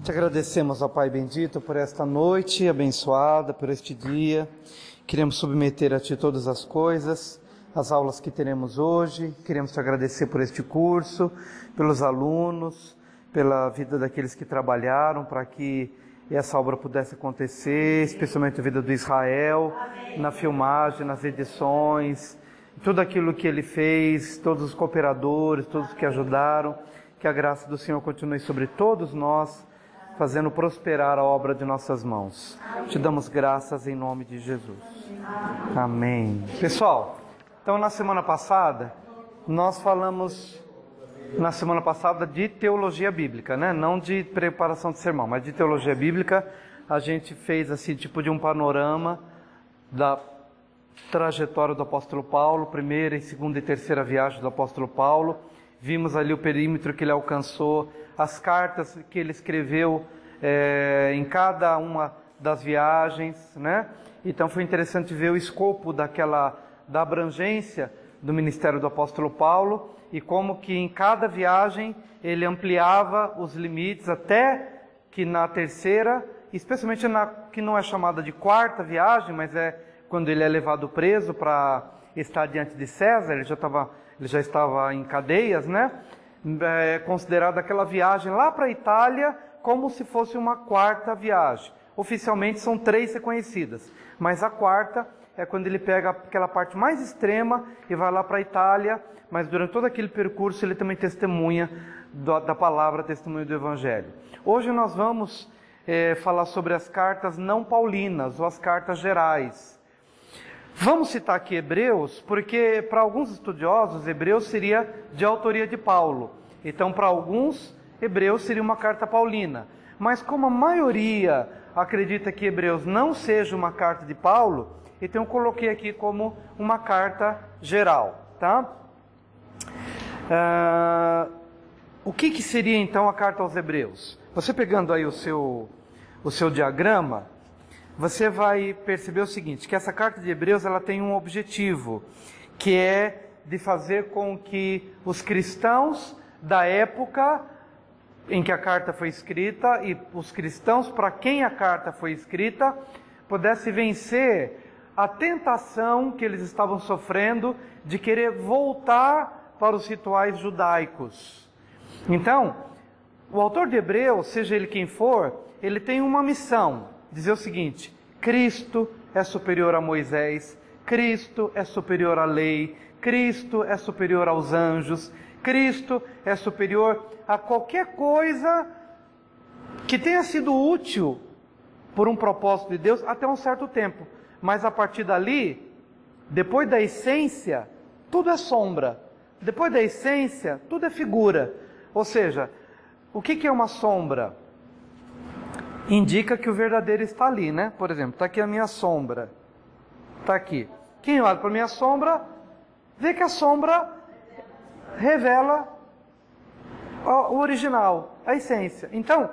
Te agradecemos, ó Pai bendito, por esta noite abençoada, por este dia. Queremos submeter a Ti todas as coisas, as aulas que teremos hoje. Queremos Te agradecer por este curso, pelos alunos, pela vida daqueles que trabalharam para que essa obra pudesse acontecer, especialmente a vida do Israel, na filmagem, nas edições, tudo aquilo que ele fez, todos os cooperadores, todos que ajudaram. Que a graça do Senhor continue sobre todos nós, fazendo prosperar a obra de nossas mãos. Te damos graças em nome de Jesus. Amém. Pessoal, então na semana passada, nós falamos, de teologia bíblica, né? Não de preparação de sermão, mas de teologia bíblica. A gente fez assim, tipo de um panorama da trajetória do apóstolo Paulo, primeira e segunda e terceira viagem do apóstolo Paulo. Vimos ali o perímetro que ele alcançou, as cartas que ele escreveu em cada uma das viagens, né? Então foi interessante ver o escopo da abrangência do ministério do apóstolo Paulo e como que em cada viagem ele ampliava os limites até que na terceira, especialmente que não é chamada de quarta viagem, mas é quando ele é levado preso para estar diante de César, ele já estava em cadeias, né? É considerada aquela viagem lá para a Itália como se fosse uma quarta viagem. Oficialmente são 3 reconhecidas, mas a quarta é quando ele pega aquela parte mais extrema e vai lá para a Itália, mas durante todo aquele percurso ele também testemunha da palavra, testemunha do Evangelho. Hoje nós vamos falar sobre as cartas não paulinas, ou as cartas gerais. Vamos citar aqui Hebreus, porque para alguns estudiosos, Hebreus seria de autoria de Paulo. Então, para alguns, Hebreus seria uma carta paulina. Mas como a maioria acredita que Hebreus não seja uma carta de Paulo, então eu coloquei aqui como uma carta geral, tá? O que seria então a carta aos Hebreus? Você pegando aí o seu diagrama, você vai perceber o seguinte, que essa carta de Hebreus ela tem um objetivo, que é de fazer com que os cristãos da época em que a carta foi escrita e os cristãos para quem a carta foi escrita pudessem vencer a tentação que eles estavam sofrendo de querer voltar para os rituais judaicos. Então, o autor de Hebreus, seja ele quem for, ele tem uma missão. Dizer o seguinte: Cristo é superior a Moisés, Cristo é superior à lei, Cristo é superior aos anjos, Cristo é superior a qualquer coisa que tenha sido útil por um propósito de Deus até um certo tempo. Mas a partir dali, depois da essência, tudo é sombra. Depois da essência, tudo é figura. Ou seja, o que é uma sombra? Indica que o verdadeiro está ali, né? Por exemplo, está aqui a minha sombra. Está aqui. Quem olha para a minha sombra, vê que a sombra revela o original, a essência. Então,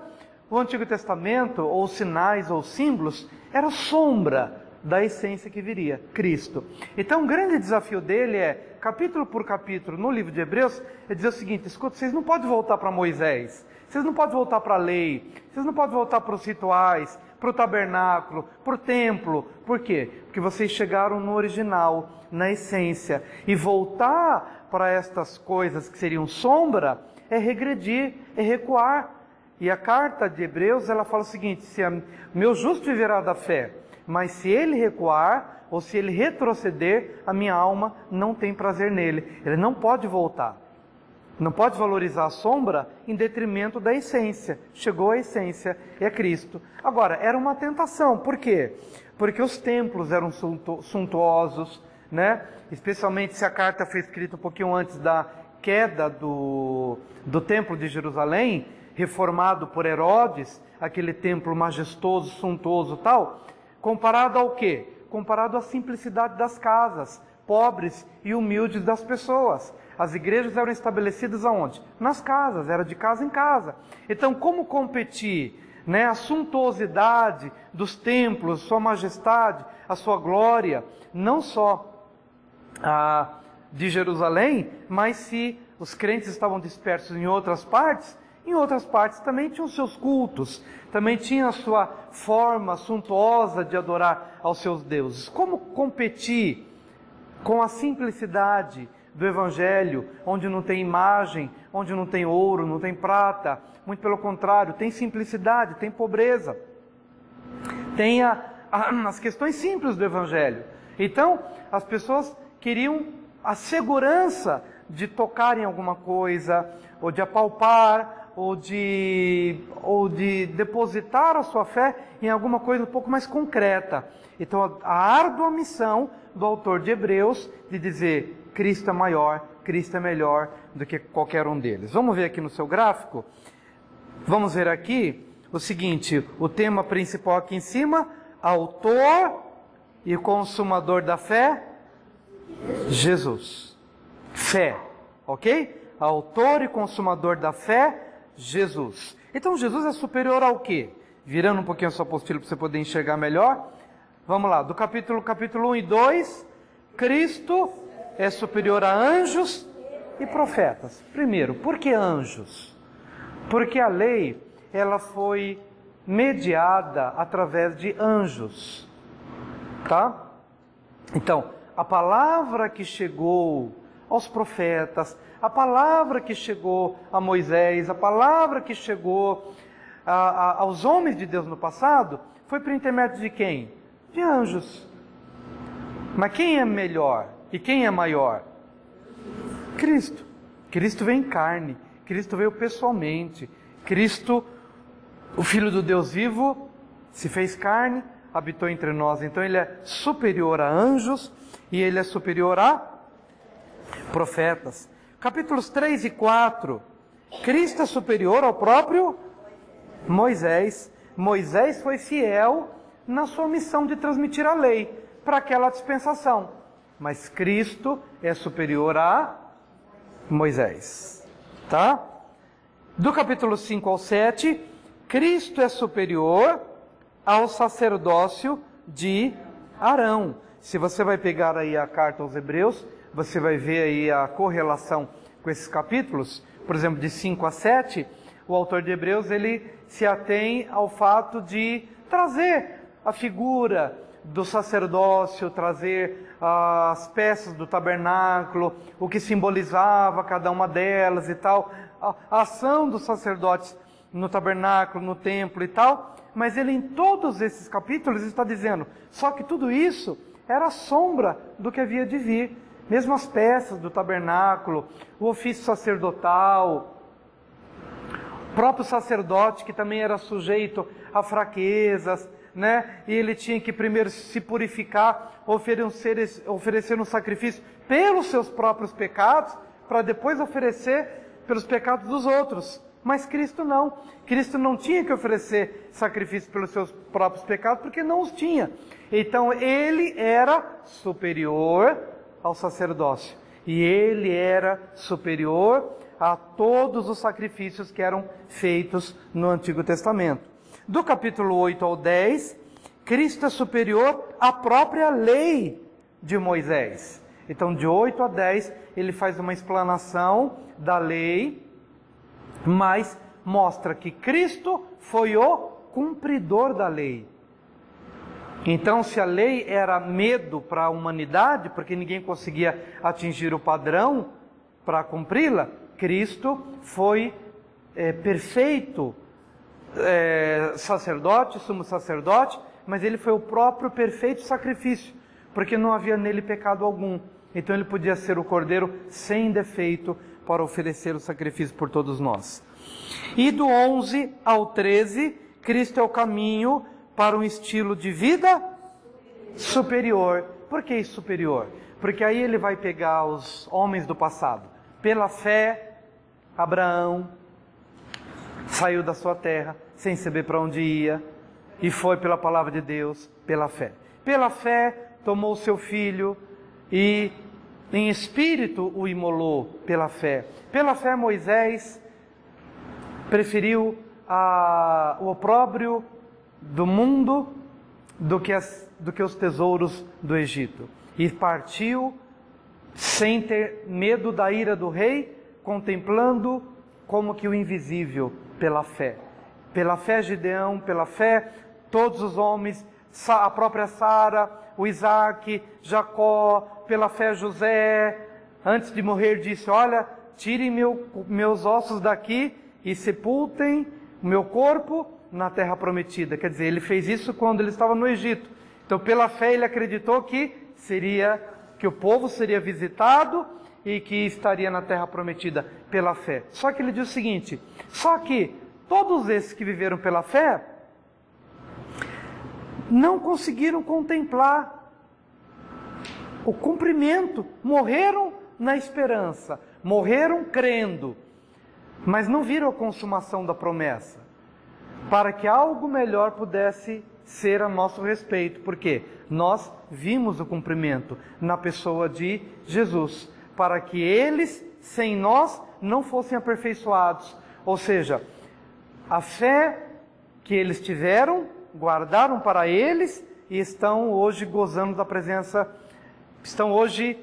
o Antigo Testamento, ou os sinais, ou os símbolos, era sombra da essência que viria, Cristo. Então, o grande desafio dele é, capítulo por capítulo, no livro de Hebreus, é dizer o seguinte: escuta, vocês não podem voltar para Moisés, vocês não podem voltar para a lei, vocês não podem voltar para os rituais, para o tabernáculo, para o templo. Por quê? Porque vocês chegaram no original, na essência. E voltar para estas coisas que seriam sombra é regredir, é recuar. E a carta de Hebreus, ela fala o seguinte: meu justo viverá da fé, mas se ele recuar, ou se ele retroceder, a minha alma não tem prazer nele. Ele não pode voltar. Não pode valorizar a sombra em detrimento da essência. Chegou a essência, é Cristo. Agora, era uma tentação. Por quê? Porque os templos eram suntuosos, né? Especialmente se a carta foi escrita um pouquinho antes da queda do templo de Jerusalém, reformado por Herodes, aquele templo majestoso, suntuoso e tal, comparado ao quê? Comparado à simplicidade das casas, pobres e humildes das pessoas. As igrejas eram estabelecidas aonde? Nas casas, era de casa em casa. Então, como competir, né, a suntuosidade dos templos, sua majestade, a sua glória, não só de Jerusalém, mas se os crentes estavam dispersos em outras partes, Em outras partes também tinham seus cultos, também tinha a sua forma suntuosa de adorar aos seus deuses. Como competir com a simplicidade do Evangelho, onde não tem imagem, onde não tem ouro, não tem prata? Muito pelo contrário, tem simplicidade, tem pobreza, tem as questões simples do Evangelho. Então, as pessoas queriam a segurança de tocar em alguma coisa, ou de apalpar, ou de depositar a sua fé em alguma coisa um pouco mais concreta. Então, a árdua missão do autor de Hebreus de dizer: Cristo é maior, Cristo é melhor do que qualquer um deles. Vamos ver aqui no seu gráfico? Vamos ver aqui o seguinte, o tema principal aqui em cima: autor e consumador da fé, Jesus. Fé, ok? Autor e consumador da fé, Jesus. Então Jesus é superior ao quê? Virando um pouquinho a sua apostila para você poder enxergar melhor. Vamos lá, do capítulo 1 e 2, Cristo é superior a anjos e profetas. Primeiro, por que anjos? Porque a lei, ela foi mediada através de anjos, tá? Então, a palavra que chegou aos profetas, a palavra que chegou a Moisés, a palavra que chegou aos homens de Deus no passado, foi por intermédio de quem? De anjos. Mas quem é melhor e quem é maior? Cristo. Cristo veio em carne, Cristo veio pessoalmente, Cristo, o Filho do Deus vivo, se fez carne, habitou entre nós. Então Ele é superior a anjos e Ele é superior a profetas. Capítulos 3 e 4, Cristo é superior ao próprio Moisés. Moisés foi fiel na sua missão de transmitir a lei para aquela dispensação, mas Cristo é superior a Moisés, tá? Do capítulo 5 ao 7, Cristo é superior ao sacerdócio de Arão. Se você vai pegar aí a carta aos Hebreus, você vai ver aí a correlação com esses capítulos. Por exemplo, de 5 a 7, o autor de Hebreus, ele se atém ao fato de trazer a figura do sacerdócio, trazer as peças do tabernáculo, o que simbolizava cada uma delas e tal, a ação dos sacerdotes no tabernáculo, no templo e tal. Mas ele, em todos esses capítulos, está dizendo, só que tudo isso era sombra do que havia de vir. Mesmo as peças do tabernáculo, o ofício sacerdotal, o próprio sacerdote que também era sujeito a fraquezas, né? E ele tinha que primeiro se purificar, oferecer um sacrifício pelos seus próprios pecados, para depois oferecer pelos pecados dos outros. Mas Cristo não. Cristo não tinha que oferecer sacrifício pelos seus próprios pecados, porque não os tinha. Então ele era superior ao sacerdócio. E ele era superior a todos os sacrifícios que eram feitos no Antigo Testamento. Do capítulo 8 ao 10, Cristo é superior à própria lei de Moisés. Então, de 8 a 10, ele faz uma explanação da lei, mas mostra que Cristo foi o cumpridor da lei. Então, se a lei era medo para a humanidade, porque ninguém conseguia atingir o padrão para cumpri-la, Cristo foi perfeito sacerdote, sumo sacerdote, mas ele foi o próprio perfeito sacrifício, porque não havia nele pecado algum. Então ele podia ser o cordeiro sem defeito para oferecer o sacrifício por todos nós. E do 11 ao 13, Cristo é o caminho para um estilo de vida superior. Por que superior? Porque aí ele vai pegar os homens do passado. Pela fé, Abraão saiu da sua terra, sem saber para onde ia, e foi pela palavra de Deus, pela fé. Pela fé, tomou o seu filho e em espírito o imolou pela fé. Pela fé, Moisés preferiu o opróbrio do mundo do que os tesouros do Egito. E partiu sem ter medo da ira do rei, contemplando como que o invisível Pela fé. Pela fé Gideão, pela fé todos os homens, a própria Sara, o Isaac, Jacó, pela fé José, antes de morrer disse, olha, tirem meus ossos daqui e sepultem o meu corpo na terra prometida. Quer dizer, ele fez isso quando ele estava no Egito. Então, pela fé, ele acreditou que o povo seria visitado e que estaria na terra prometida pela fé. Só que ele diz o seguinte, só que todos esses que viveram pela fé não conseguiram contemplar o cumprimento, morreram na esperança, morreram crendo, mas não viram a consumação da promessa, para que algo melhor pudesse ser a nosso respeito, porque nós vimos o cumprimento na pessoa de Jesus, para que eles, sem nós, não fossem aperfeiçoados, ou seja, a fé que eles tiveram, guardaram para eles e estão hoje gozando da presença, estão hoje,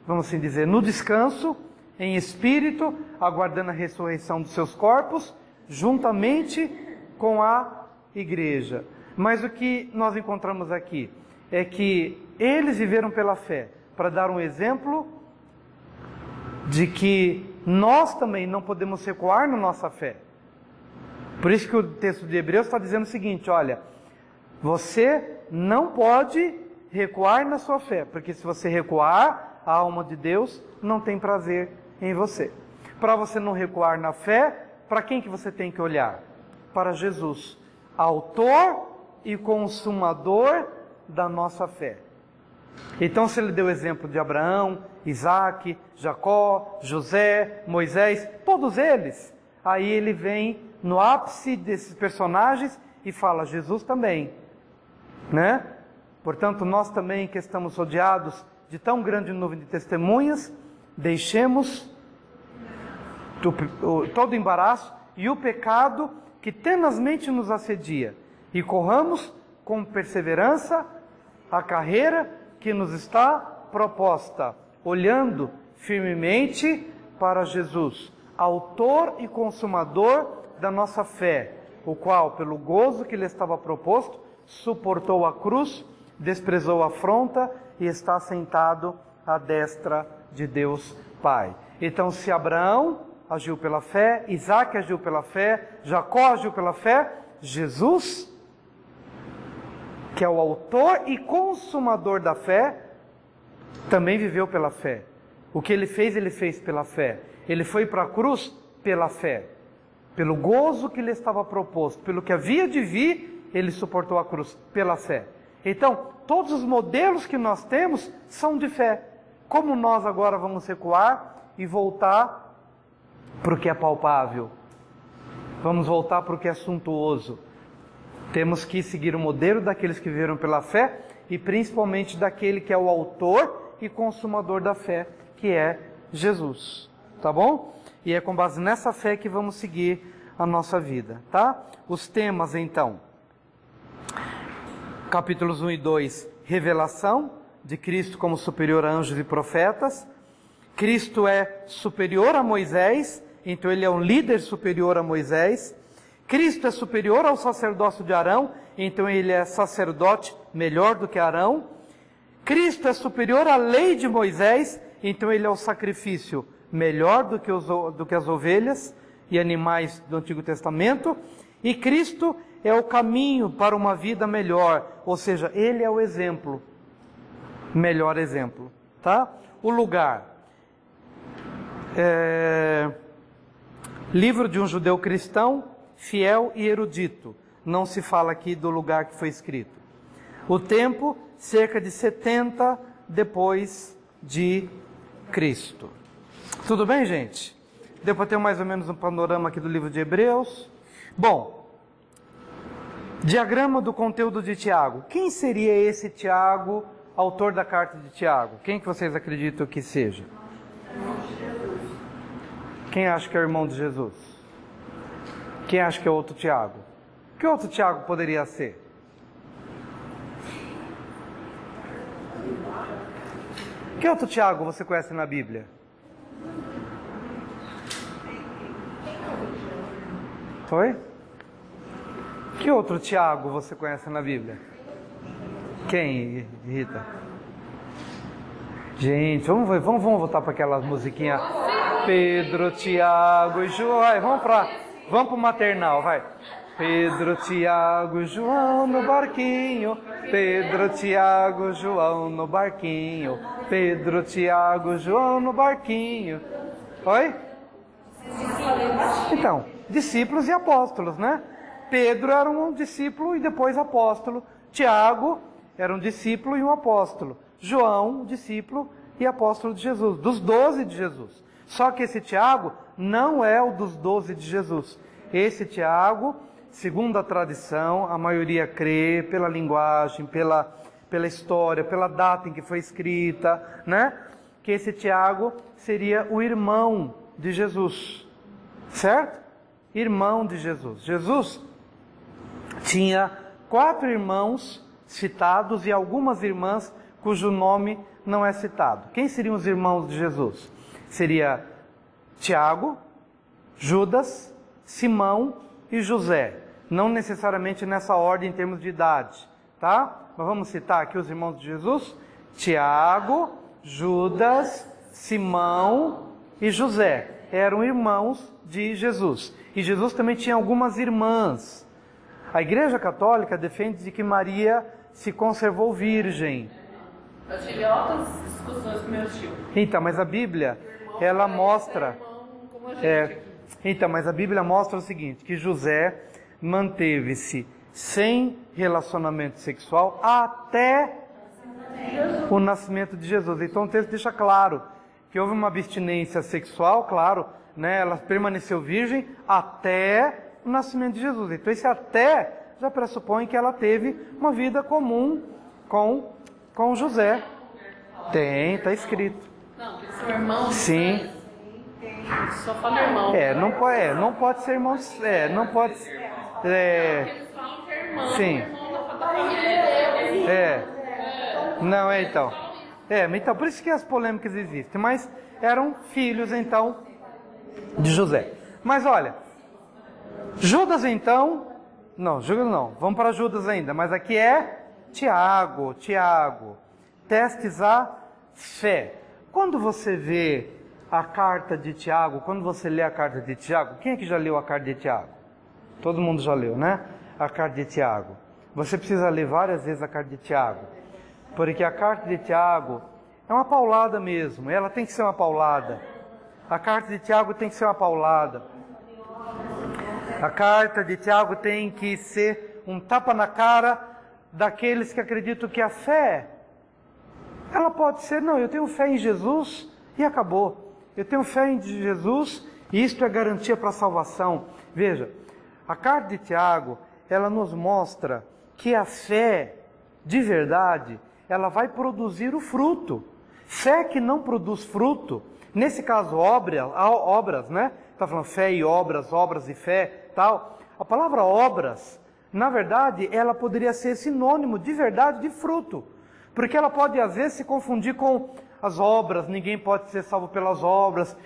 vamos assim dizer, no descanso, em espírito, aguardando a ressurreição dos seus corpos, juntamente com a igreja. Mas o que nós encontramos aqui é que eles viveram pela fé, para dar um exemplo de que nós também não podemos recuar na nossa fé. Por isso que o texto de Hebreus está dizendo o seguinte, olha, você não pode recuar na sua fé, porque se você recuar, a alma de Deus não tem prazer em você. Para você não recuar na fé, para quem que você tem que olhar? Para Jesus, autor e consumador da nossa fé. Então, se ele deu o exemplo de Abraão, Isaac, Jacó, José, Moisés, todos eles, aí ele vem no ápice desses personagens e fala, Jesus também, né? Portanto, nós também que estamos rodeados de tão grande nuvem de testemunhas, deixemos todo o embaraço e o pecado que tenazmente nos assedia e corramos com perseverança a carreira que nos está proposta, olhando firmemente para Jesus, autor e consumador da nossa fé, o qual, pelo gozo que lhe estava proposto, suportou a cruz, desprezou a afronta e está sentado à destra de Deus Pai. Então, se Abraão agiu pela fé, Isaac agiu pela fé, Jacó agiu pela fé, Jesus, que é o autor e consumador da fé, também viveu pela fé. O que ele fez pela fé. Ele foi para a cruz pela fé. Pelo gozo que lhe estava proposto, pelo que havia de vir, ele suportou a cruz pela fé. Então, todos os modelos que nós temos são de fé. Como nós agora vamos recuar e voltar para o que é palpável? Vamos voltar para o que é suntuoso. Temos que seguir o modelo daqueles que viveram pela fé e principalmente daquele que é o autor e consumador da fé, que é Jesus. Tá bom? E é com base nessa fé que vamos seguir a nossa vida, tá? Os temas então, capítulos 1 e 2, revelação de Cristo como superior a anjos e profetas. Cristo é superior a Moisés, então ele é um líder superior a Moisés. Cristo é superior ao sacerdócio de Arão, então ele é sacerdote melhor do que Arão. Cristo é superior à lei de Moisés, então ele é o sacrifício melhor do que as ovelhas e animais do Antigo Testamento. E Cristo é o caminho para uma vida melhor, ou seja, ele é o exemplo, melhor exemplo, tá? O lugar. Livro de um judeu cristão, fiel e erudito. Não se fala aqui do lugar que foi escrito. O tempo, cerca de 70 depois de Cristo. Tudo bem, gente? Deu para ter mais ou menos um panorama aqui do livro de Hebreus? Bom, diagrama do conteúdo de Tiago. Quem seria esse Tiago, autor da carta de Tiago? Quem que vocês acreditam que seja? Quem acha que é o irmão de Jesus? Quem acha que é outro Tiago? Que outro Tiago poderia ser? Que outro Tiago você conhece na Bíblia? Foi? Que outro Tiago você conhece na Bíblia? Quem, Rita? Gente, vamos voltar para aquelas musiquinhas. Pedro, Tiago e João. Vai, vamos para o maternal, vai. Pedro, Tiago e João no barquinho. Pedro, Tiago, João no barquinho. Pedro, Tiago, João no barquinho. Oi? Então, discípulos e apóstolos, né? Pedro era um discípulo e depois apóstolo. Tiago era um discípulo e um apóstolo. João, discípulo e apóstolo de Jesus, dos 12 de Jesus. Só que esse Tiago não é o dos 12 de Jesus. Esse Tiago, segundo a tradição, a maioria crê pela linguagem, pela história, pela data em que foi escrita, né? Que esse Tiago seria o irmão de Jesus, certo? Irmão de Jesus. Jesus tinha 4 irmãos citados e algumas irmãs cujo nome não é citado. Quem seriam os irmãos de Jesus? Seria Tiago, Judas, Simão e José. Não necessariamente nessa ordem em termos de idade, tá? Mas vamos citar aqui os irmãos de Jesus? Tiago, Judas, Simão e José. Eram irmãos de Jesus. E Jesus também tinha algumas irmãs. A Igreja Católica defende de que Maria se conservou virgem. Eu tive altas discussões com meu tio. Então, mas a Bíblia, ela mostra... Então, mas a Bíblia mostra o seguinte, que José manteve-se sem relacionamento sexual até o nascimento de Jesus. Então o texto deixa claro que houve uma abstinência sexual, claro, né? Ela permaneceu virgem até o nascimento de Jesus. Então esse até já pressupõe que ela teve uma vida comum com José. Tem, está escrito. Não, tem que ser irmão. Sim. Só fala irmão. Não pode ser irmão. Não pode. Eles falam que é irmão. Sim. Irmão da família. Não, então. Então, por isso que as polêmicas existem. Mas eram filhos, então, de José. Mas olha, Judas, então... Não, Judas não. Vamos para Judas ainda. Mas aqui é Tiago. Testes a fé. Quando você vê a carta de Tiago, quando você lê a carta de Tiago, quem é que já leu a carta de Tiago? Todo mundo já leu, né? A carta de Tiago. Você precisa ler várias vezes a carta de Tiago. Porque a carta de Tiago é uma paulada mesmo. Ela tem que ser uma paulada. A carta de Tiago tem que ser uma paulada. A carta de Tiago tem que ser um tapa na cara daqueles que acreditam que a fé, ela pode ser, não, eu tenho fé em Jesus e acabou. Eu tenho fé em Jesus e isto é garantia para a salvação. Veja, a carta de Tiago, ela nos mostra que a fé, de verdade, ela vai produzir o fruto. Fé que não produz fruto, nesse caso obras, né? Está falando fé e obras e fé, tal. A palavra obras, na verdade, ela poderia ser sinônimo de verdade de fruto. Porque ela pode, às vezes, se confundir com as obras, ninguém pode ser salvo pelas obras,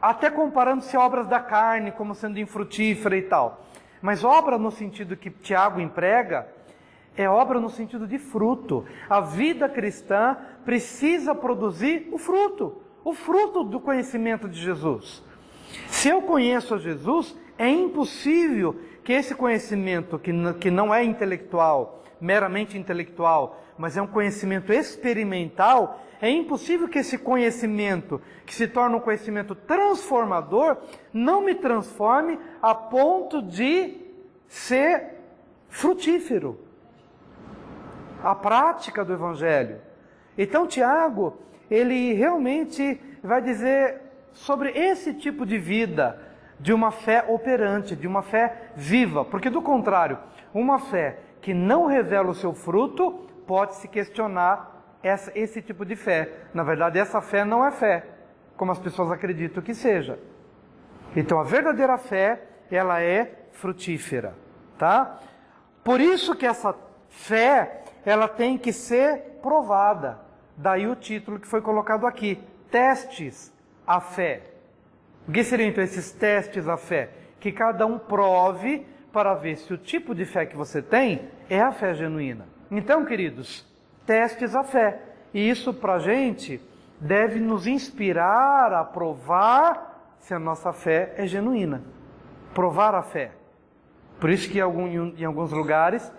até comparando-se obras da carne como sendo infrutífera e tal. Mas obra no sentido que Tiago emprega, é obra no sentido de fruto. A vida cristã precisa produzir o fruto do conhecimento de Jesus. Se eu conheço a Jesus, é impossível que esse conhecimento, que não é intelectual, meramente intelectual, mas é um conhecimento experimental, é impossível que esse conhecimento, que se torna um conhecimento transformador, não me transforme a ponto de ser frutífero. A prática do Evangelho. Então Tiago, ele realmente vai dizer sobre esse tipo de vida, de uma fé operante, de uma fé viva. Porque do contrário, uma fé que não revela o seu fruto, pode-se questionar esse tipo de fé. Na verdade, essa fé não é fé, como as pessoas acreditam que seja. Então, a verdadeira fé, ela é frutífera, tá? Por isso que essa fé, ela tem que ser provada. Daí o título que foi colocado aqui, testes à fé. O que seriam então esses testes à fé? que cada um prove para ver se o tipo de fé que você tem é a fé genuína. Então, queridos, testes a fé. E isso para a gente deve nos inspirar a provar se a nossa fé é genuína. Provar a fé. Por isso que em alguns lugares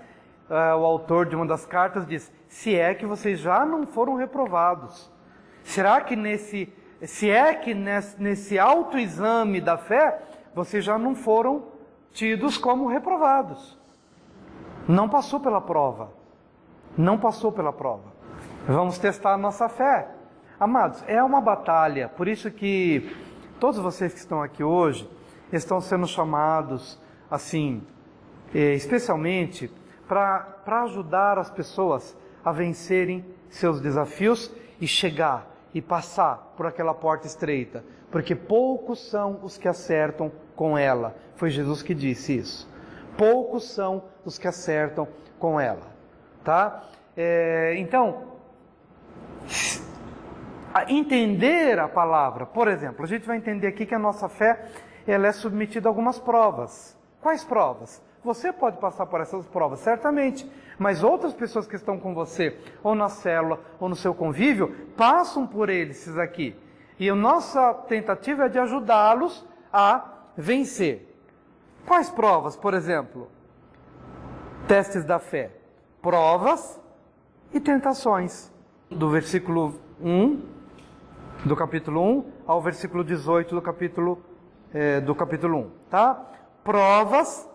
o autor de uma das cartas diz: se é que vocês já não foram reprovados. Será que nesse autoexame da fé vocês já não foram tidos como reprovados? Não passou pela prova. Não passou pela prova. Vamos testar a nossa fé. Amados, é uma batalha. Por isso que todos vocês que estão aqui hoje estão sendo chamados, assim, especialmente para ajudar as pessoas a vencerem seus desafios e chegar e passar por aquela porta estreita. Porque poucos são os que acertam com ela. Foi Jesus que disse isso. Poucos são os que acertam com ela. Tá? Então, entender a palavra, por exemplo, a gente vai entender aqui que a nossa fé ela é submetida a algumas provas. Quais provas? Você pode passar por essas provas, certamente, mas outras pessoas que estão com você, ou na célula, ou no seu convívio, passam por esses aqui. E a nossa tentativa é de ajudá-los a vencer. Quais provas, por exemplo? Testes da fé. Provas e tentações. Do versículo 1, do capítulo 1, ao versículo 18 do capítulo 1, tá? Provas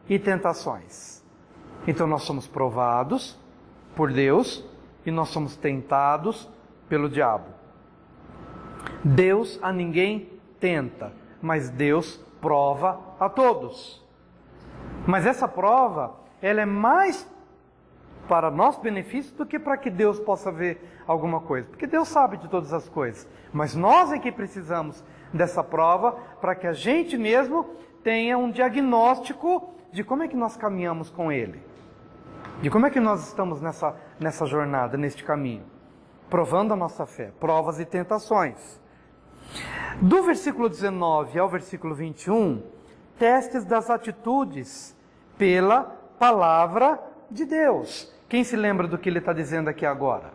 e tentações. Então nós somos provados por Deus e nós somos tentados pelo diabo. Deus a ninguém tenta, mas Deus prova a todos. Mas essa prova, ela é mais para nosso benefício do que para que Deus possa ver alguma coisa. Porque Deus sabe de todas as coisas. Mas nós é que precisamos dessa prova para que a gente mesmo tenha um diagnóstico de como é que nós caminhamos com Ele. De como é que nós estamos nessa jornada, neste caminho. Provando a nossa fé. Provas e tentações. Do versículo 19 ao versículo 21, testes das atitudes pela palavra de Deus. Quem se lembra do que ele está dizendo aqui agora?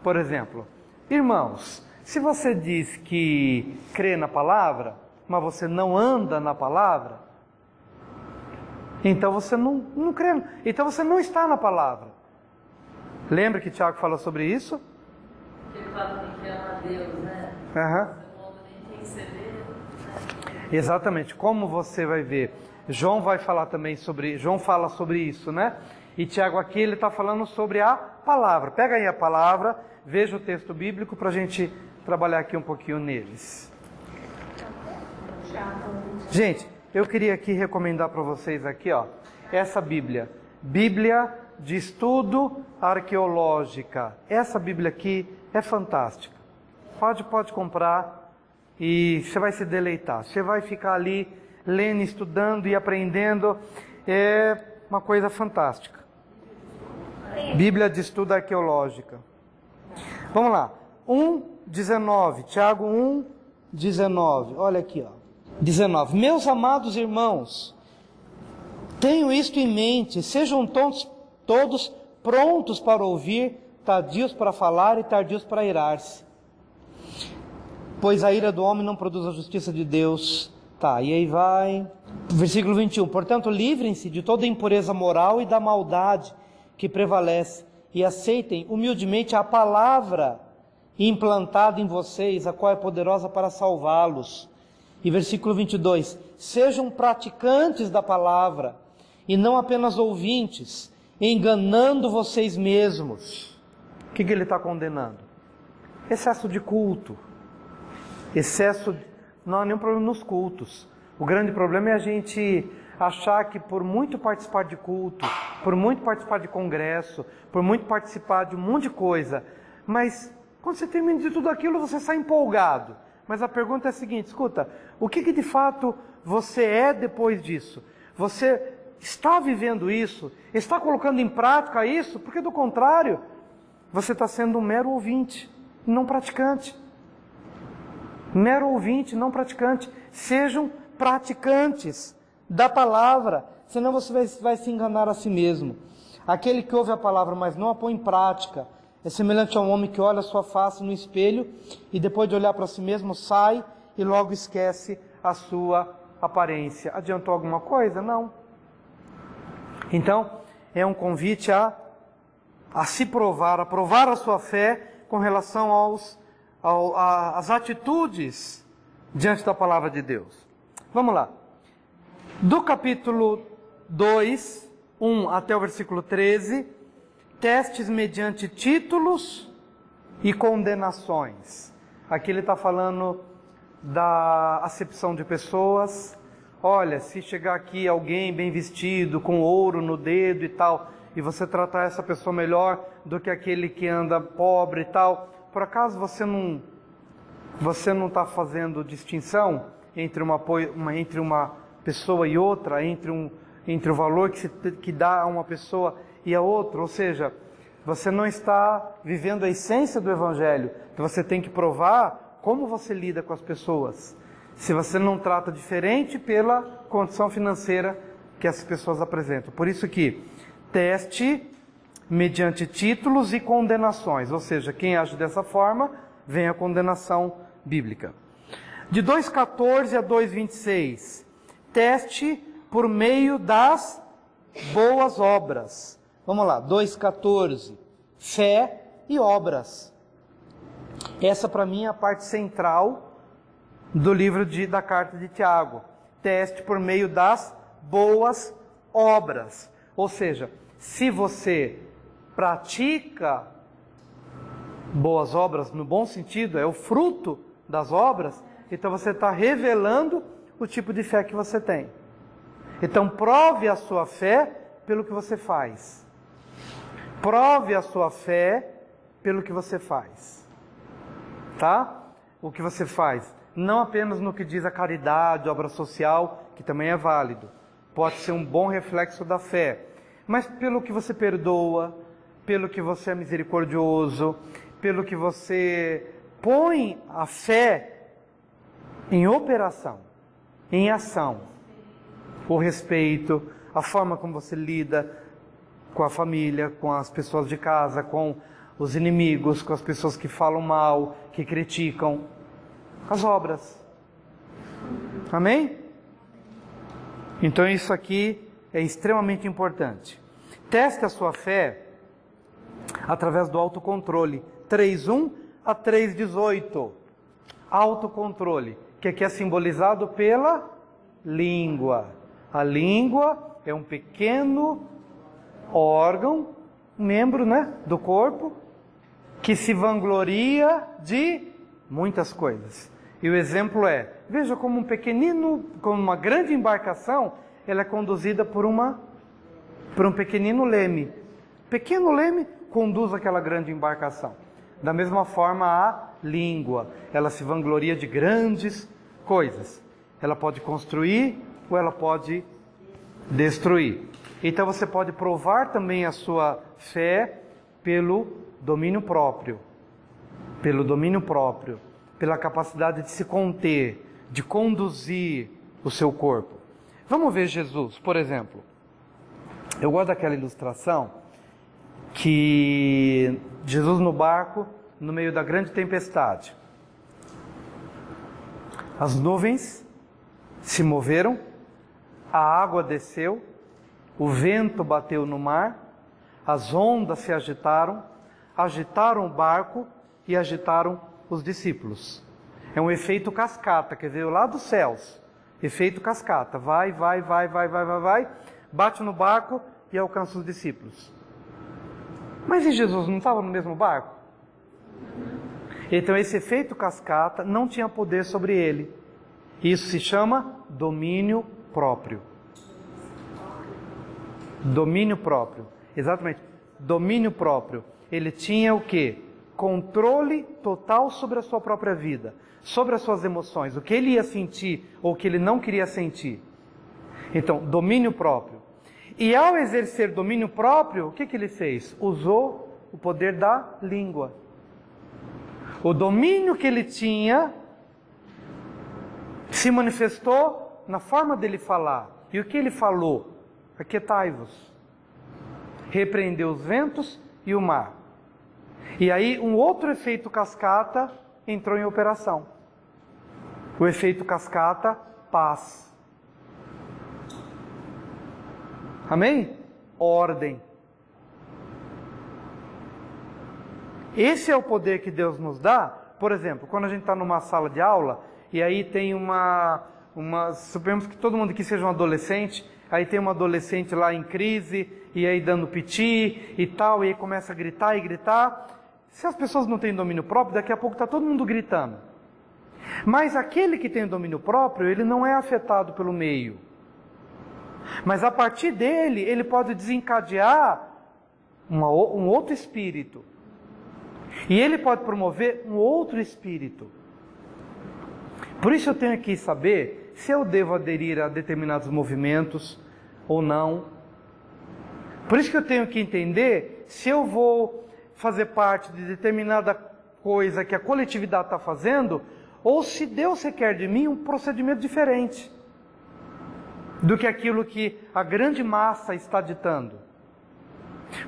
Por exemplo, irmãos, se você diz que crê na palavra, mas você não anda na palavra, então você não crê, então você não está na palavra. Lembra que Tiago fala sobre isso? Ele fala que ama a Deus, né? Exatamente, como você vai ver, João fala sobre isso, né? E Tiago aqui ele está falando sobre a palavra. Pega aí a palavra, veja o texto bíblico para a gente trabalhar aqui um pouquinho neles. Gente, eu queria aqui recomendar para vocês aqui, ó, essa Bíblia de Estudo Arqueológica. Essa Bíblia aqui é fantástica. Pode comprar e você vai se deleitar. Você vai ficar ali lendo, estudando e aprendendo. É uma coisa fantástica. Bíblia de Estudo Arqueológica. Vamos lá. 1:19. Tiago 1:19. Olha aqui, ó. 19. Meus amados irmãos, tenham isto em mente, sejam todos prontos para ouvir, tardios para falar e tardios para irar-se. Pois a ira do homem não produz a justiça de Deus. Tá, e aí vai. Versículo 21. Portanto, livrem-se de toda impureza moral e da maldade que prevalece, e aceitem humildemente a palavra implantada em vocês, a qual é poderosa para salvá-los. E versículo 22. Sejam praticantes da palavra, e não apenas ouvintes, enganando vocês mesmos. O que ele está condenando? Excesso de culto. Não há nenhum problema nos cultos. O grande problema é a gente achar que por muito participar de culto, por muito participar de congresso, por muito participar de um monte de coisa, mas quando você termina de tudo aquilo, você sai empolgado. Mas a pergunta é a seguinte, escuta, o que de fato você é depois disso? Você está vivendo isso? Está colocando em prática isso? Porque do contrário, você está sendo um mero ouvinte, não praticante. Mero ouvinte, não praticante. Sejam praticantes da palavra, senão você vai se enganar a si mesmo. Aquele que ouve a palavra, mas não a põe em prática, é semelhante a um homem que olha a sua face no espelho e depois de olhar para si mesmo sai e logo esquece a sua aparência. Adiantou alguma coisa? Não. Então, é um convite a se provar, a provar a sua fé com relação às atitudes diante da palavra de Deus. Vamos lá. Do capítulo 2, 1 até o versículo 13, testes mediante títulos e condenações. Aqui ele está falando da acepção de pessoas. Olha, se chegar aqui alguém bem vestido, com ouro no dedo e tal, e você tratar essa pessoa melhor do que aquele que anda pobre e tal, por acaso você não está fazendo distinção entre uma pessoa e outra, entre o valor que dá a uma pessoa e a outra? Ou seja, você não está vivendo a essência do Evangelho, que você tem que provar como você lida com as pessoas. Se você não trata diferente pela condição financeira que as pessoas apresentam. Por isso que teste mediante títulos e condenações. Ou seja, quem age dessa forma, vem a condenação bíblica. De 2,14 a 2,26. Teste por meio das boas obras. Vamos lá, 2,14. Fé e obras. Essa para mim é a parte central do livro da carta de Tiago. Teste por meio das boas obras. Ou seja, se você pratica boas obras, no bom sentido, é o fruto das obras, então você está revelando o tipo de fé que você tem. Então prove a sua fé pelo que você faz. Prove a sua fé pelo que você faz. Tá? O que você faz. Não apenas no que diz a caridade, obra social, que também é válido. Pode ser um bom reflexo da fé. Mas pelo que você perdoa, pelo que você é misericordioso, pelo que você põe a fé em operação, em ação. O respeito, a forma como você lida com a família, com as pessoas de casa, com os inimigos, com as pessoas que falam mal, que criticam. As obras. Amém? Então isso aqui é extremamente importante. Teste a sua fé através do autocontrole. 3:1 a 3:18. Autocontrole, que aqui é simbolizado pela língua. A língua é um pequeno órgão, membro, do corpo, que se vangloria de muitas coisas. E o exemplo é, veja como como uma grande embarcação, ela é conduzida por um pequenino leme. Pequeno leme conduz aquela grande embarcação. Da mesma forma a língua, ela se vangloria de grandes coisas. Ela pode construir ou ela pode destruir. Então você pode provar também a sua fé pelo domínio próprio. Pelo domínio próprio, pela capacidade de se conter, de conduzir o seu corpo. Vamos ver Jesus, por exemplo. Eu gosto daquela ilustração que Jesus no barco, no meio da grande tempestade. As nuvens se moveram, a água desceu, o vento bateu no mar, as ondas se agitaram o barco e agitaram os discípulos. É um efeito cascata, que veio lá dos céus. Efeito cascata. Vai, bate no barco e alcança os discípulos. Mas e Jesus não estava no mesmo barco? Então esse efeito cascata não tinha poder sobre ele. Isso se chama domínio próprio. Domínio próprio. Exatamente. Domínio próprio. Ele tinha o quê? Controle total sobre a sua própria vida, sobre as suas emoções, o que ele ia sentir ou o que ele não queria sentir. Então, domínio próprio. E ao exercer domínio próprio, o que ele fez? Usou o poder da língua. O domínio que ele tinha se manifestou na forma dele falar. E o que ele falou? Aquietai-vos. Repreendeu os ventos e o mar. E aí um outro efeito cascata entrou em operação. O efeito cascata, paz. Amém? Ordem. Esse é o poder que Deus nos dá. Por exemplo, quando a gente está numa sala de aula, e aí tem suponhamos que todo mundo aqui seja um adolescente, aí tem uma adolescente lá em crise, e aí dando piti e tal, e aí começa a gritar e gritar. Se as pessoas não têm domínio próprio, daqui a pouco está todo mundo gritando. Mas aquele que tem o domínio próprio, ele não é afetado pelo meio. Mas a partir dele, ele pode desencadear um outro espírito. E ele pode promover um outro espírito. Por isso eu tenho que saber se eu devo aderir a determinados movimentos ou não. Por isso que eu tenho que entender se eu vou fazer parte de determinada coisa que a coletividade está fazendo, ou se Deus requer de mim um procedimento diferente do que aquilo que a grande massa está ditando.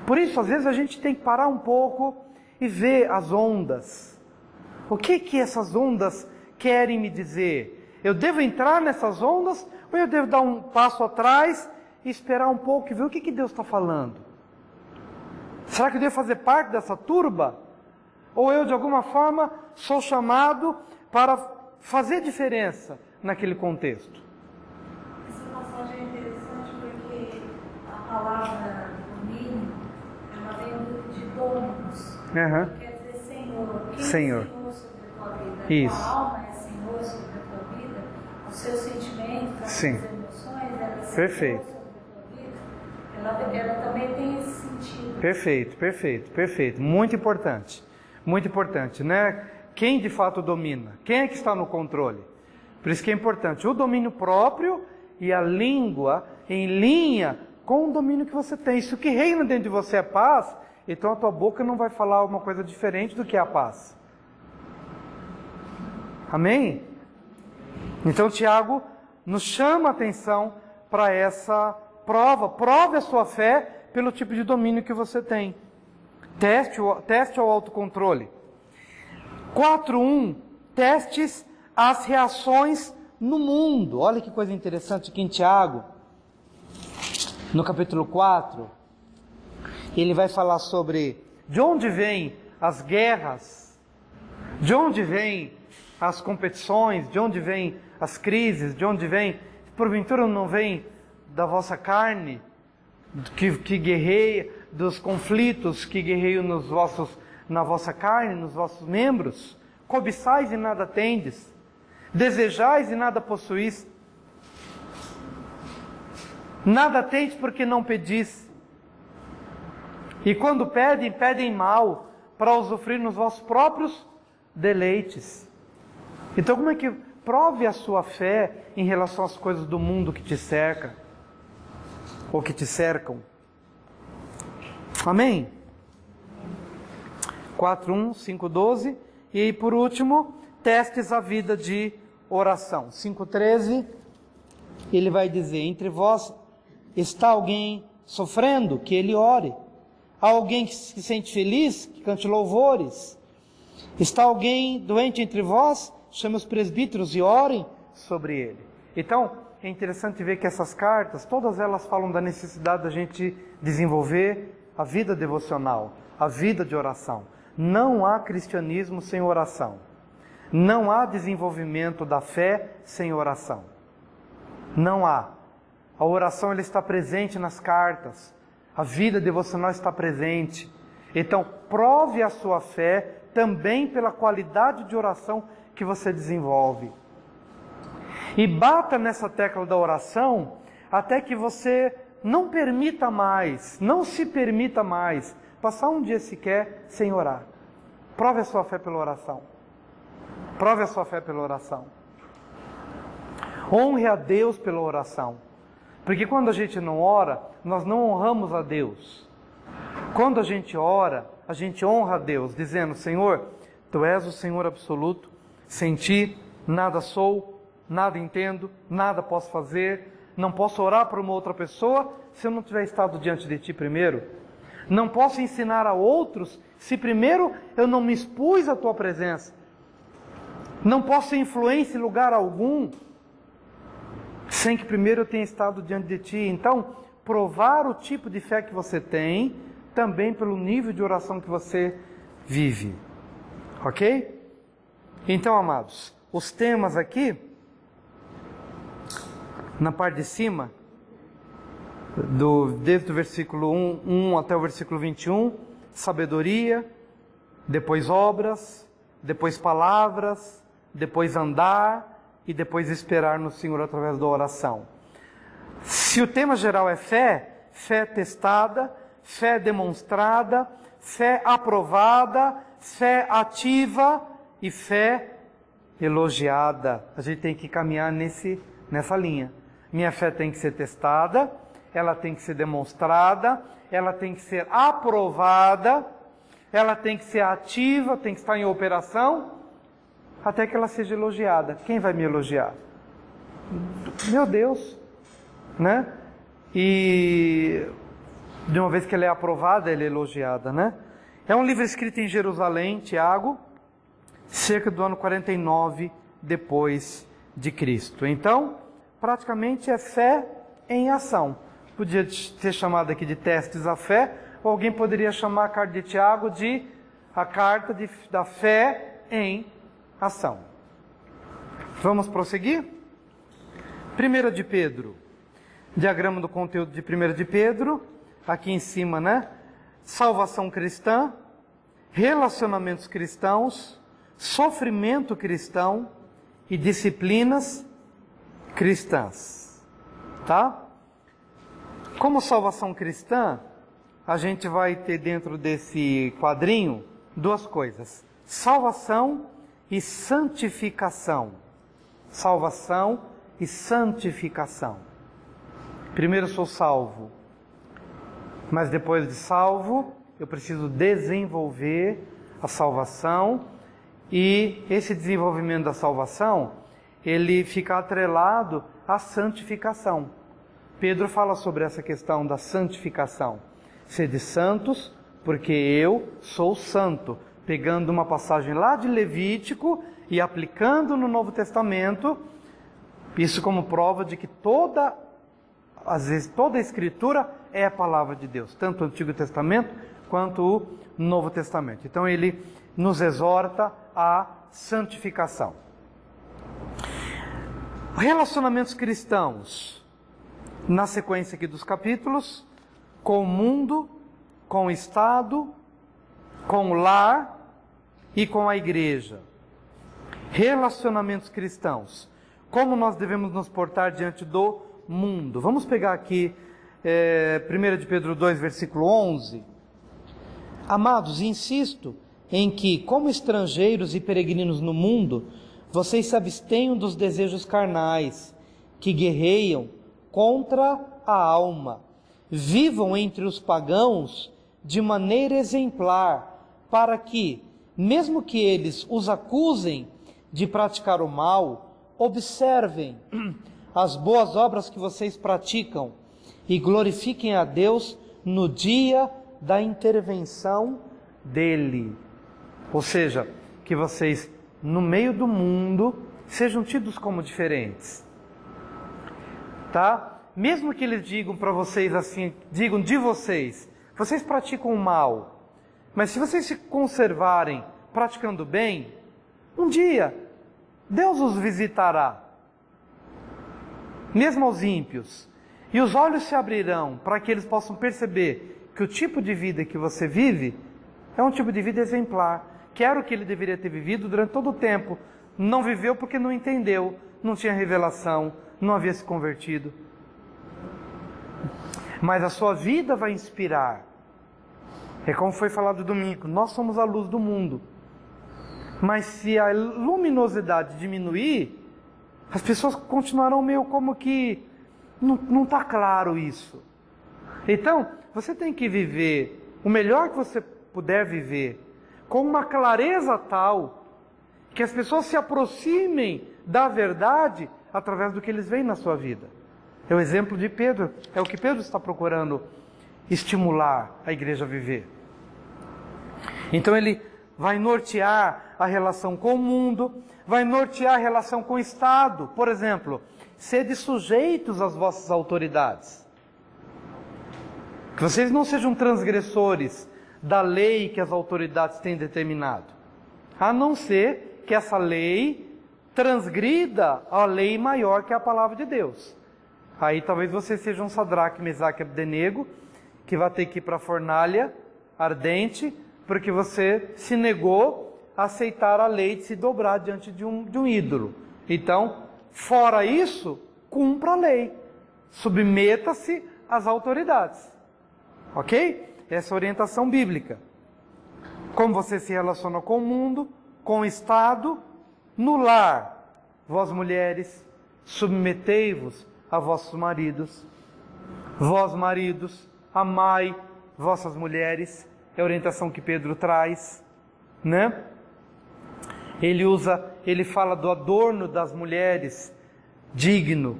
Por isso, às vezes, a gente tem que parar um pouco e ver as ondas. O que essas ondas querem me dizer? Eu devo entrar nessas ondas ou eu devo dar um passo atrás e esperar um pouco e ver o que Deus está falando? Será que eu devo fazer parte dessa turba? Ou eu, de alguma forma, sou chamado para fazer diferença naquele contexto? Essa passagem é interessante porque a palavra domínio, ela vem de dominus, que quer dizer Senhor. Quem Senhor. É Senhor sobre a tua vida? Isso. A alma é Senhor sobre a tua vida, os seus sentimentos, as suas emoções, ela é Senhor Perfeito. sobre a tua vida. Ela também tem esse sentido. Perfeito. Muito importante, né? Quem de fato domina? Quem é que está no controle? Por isso que é importante o domínio próprio e a língua em linha com o domínio que você tem. Se o que reina dentro de você é paz, então a tua boca não vai falar uma coisa diferente do que é a paz. Amém? Então Tiago nos chama a atenção para essa prova. Prove a sua fé pelo tipo de domínio que você tem. Teste ao autocontrole. 4.1. Testes as reações no mundo. Olha que coisa interessante aqui em Tiago. No capítulo 4, ele vai falar sobre de onde vêm as guerras, de onde vêm as competições, de onde vêm as crises, de onde vem, porventura não vem da vossa carne, que guerreia, dos conflitos que guerreiam na vossa carne, nos vossos membros. Cobiçais e nada tendes, desejais e nada possuís, nada tendes porque não pedis, e quando pedem, pedem mal, para usufruir nos vossos próprios deleites. Então como é que prove a sua fé em relação às coisas do mundo que te cerca, ou que te cercam? Amém? 4.1, 5.12, e aí por último, testes a vida de oração. 5.13, ele vai dizer, entre vós está alguém sofrendo, que ele ore. Há alguém que se sente feliz, que cante louvores. Está alguém doente entre vós, chame os presbíteros e orem sobre ele. Então, é interessante ver que essas cartas, todas elas falam da necessidade da gente desenvolver a vida devocional, a vida de oração. Não há cristianismo sem oração. Não há desenvolvimento da fé sem oração. Não há. A oração ela está presente nas cartas. A vida devocional está presente. Então, prove a sua fé também pela qualidade de oração que você desenvolve. E bata nessa tecla da oração até que você não permita mais, não se permita mais passar um dia sequer sem orar. Prove a sua fé pela oração. Prove a sua fé pela oração. Honre a Deus pela oração. Porque quando a gente não ora, nós não honramos a Deus. Quando a gente ora, a gente honra a Deus, dizendo, Senhor, Tu és o Senhor absoluto, sem Ti nada sou, nada entendo, nada posso fazer, não posso orar por uma outra pessoa se eu não tiver estado diante de Ti primeiro. Não posso ensinar a outros se primeiro eu não me expus à Tua presença. Não posso ser influência em lugar algum sem que primeiro eu tenha estado diante de Ti. Então, provar o tipo de fé que você tem, também pelo nível de oração que você vive. Ok? Então, amados, os temas aqui, na parte de cima, desde o versículo 1 até o versículo 21, sabedoria, depois obras, depois palavras, depois andar e depois esperar no Senhor através da oração. Se o tema geral é fé, fé testada, fé demonstrada, fé aprovada, fé ativa e fé elogiada. A gente tem que caminhar nessa linha. Minha fé tem que ser testada, ela tem que ser demonstrada, ela tem que ser aprovada, ela tem que ser ativa, tem que estar em operação, até que ela seja elogiada. Quem vai me elogiar? Meu Deus, né? E de uma vez que ela é aprovada, ela é elogiada, né? É um livro escrito em Jerusalém, Tiago, cerca do ano 49 depois de Cristo. Então, praticamente é fé em ação. Podia ser chamado aqui de testes à fé, ou alguém poderia chamar a carta de Tiago de a carta da fé em ação. Vamos prosseguir? 1 de Pedro, diagrama do conteúdo de 1 de Pedro, aqui em cima, né? Salvação cristã, relacionamentos cristãos, sofrimento cristão e disciplinas cristãs. Tá? Como salvação cristã, a gente vai ter dentro desse quadrinho duas coisas: salvação e santificação. Salvação e santificação. Primeiro sou salvo, mas depois de salvo, eu preciso desenvolver a salvação, e esse desenvolvimento da salvação, ele fica atrelado à santificação. Pedro fala sobre essa questão da santificação. Sede santos, porque eu sou santo. Pegando uma passagem lá de Levítico e aplicando no Novo Testamento, isso como prova de que às vezes toda a Escritura é a palavra de Deus, tanto o Antigo Testamento quanto o Novo Testamento. Então ele nos exorta à santificação. Relacionamentos cristãos, na sequência aqui dos capítulos, com o mundo, com o Estado, com o lar e com a igreja. Relacionamentos cristãos. Como nós devemos nos portar diante do mundo. Vamos pegar aqui 1 de Pedro 2, versículo 11. Amados, insisto em que, como estrangeiros e peregrinos no mundo, vocês se abstenham dos desejos carnais, que guerreiam contra a alma. Vivam entre os pagãos de maneira exemplar, para que, mesmo que eles os acusem de praticar o mal, observem as boas obras que vocês praticam e glorifiquem a Deus no dia da intervenção dele. Ou seja, que vocês, no meio do mundo, sejam tidos como diferentes. Tá? Mesmo que eles digam para vocês assim, digam de vocês praticam o mal, mas se vocês se conservarem praticando bem, um dia Deus os visitará, mesmo aos ímpios, e os olhos se abrirão para que eles possam perceber que o tipo de vida que você vive é um tipo de vida exemplar, que era o que ele deveria ter vivido durante todo o tempo. Não viveu porque não entendeu, não tinha revelação, não havia se convertido. Mas a sua vida vai inspirar. É como foi falado domingo, nós somos a luz do mundo. Mas se a luminosidade diminuir, as pessoas continuarão meio como que não está claro isso. Então, você tem que viver o melhor que você puder viver, com uma clareza tal, que as pessoas se aproximem da verdade através do que eles veem na sua vida. É o exemplo de Pedro, é o que Pedro está procurando estimular a igreja a viver. Então ele vai nortear a relação com o mundo, vai nortear a relação com o Estado. Por exemplo, sede sujeitos às vossas autoridades. Que vocês não sejam transgressores da lei que as autoridades têm determinado, a não ser que essa lei transgrida a lei maior que é a palavra de Deus. Aí talvez você seja um Sadraque, Mesaque e Abdenego, que vai ter que ir para a fornalha ardente, porque você se negou a aceitar a lei de se dobrar diante de um ídolo. Então, fora isso, cumpra a lei. Submeta-se às autoridades. Ok? Essa é a orientação bíblica. Como você se relaciona com o mundo, com o Estado, no lar. Vós mulheres, submetei-vos a vossos maridos. Vós maridos, amai vossas mulheres. É a orientação que Pedro traz, né? Ele fala do adorno das mulheres digno,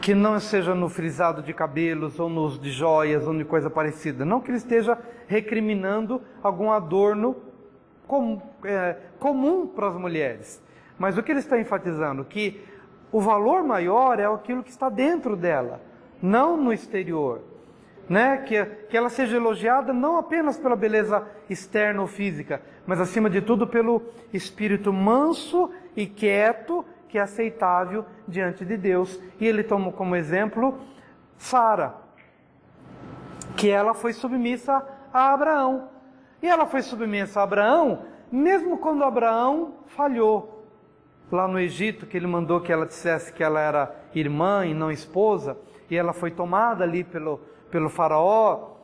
que não seja no frisado de cabelos, ou no uso de joias, ou de coisa parecida. Não que ele esteja recriminando algum adorno comum para as mulheres. Mas o que ele está enfatizando? Que o valor maior é aquilo que está dentro dela, não no exterior. Né? Que ela seja elogiada não apenas pela beleza externa ou física, mas acima de tudo pelo espírito manso e quieto, que é aceitável diante de Deus. E ele toma como exemplo Sara, que ela foi submissa a Abraão. E ela foi submissa a Abraão, mesmo quando Abraão falhou. Lá no Egito, que ele mandou que ela dissesse que ela era irmã e não esposa, e ela foi tomada ali pelo faraó,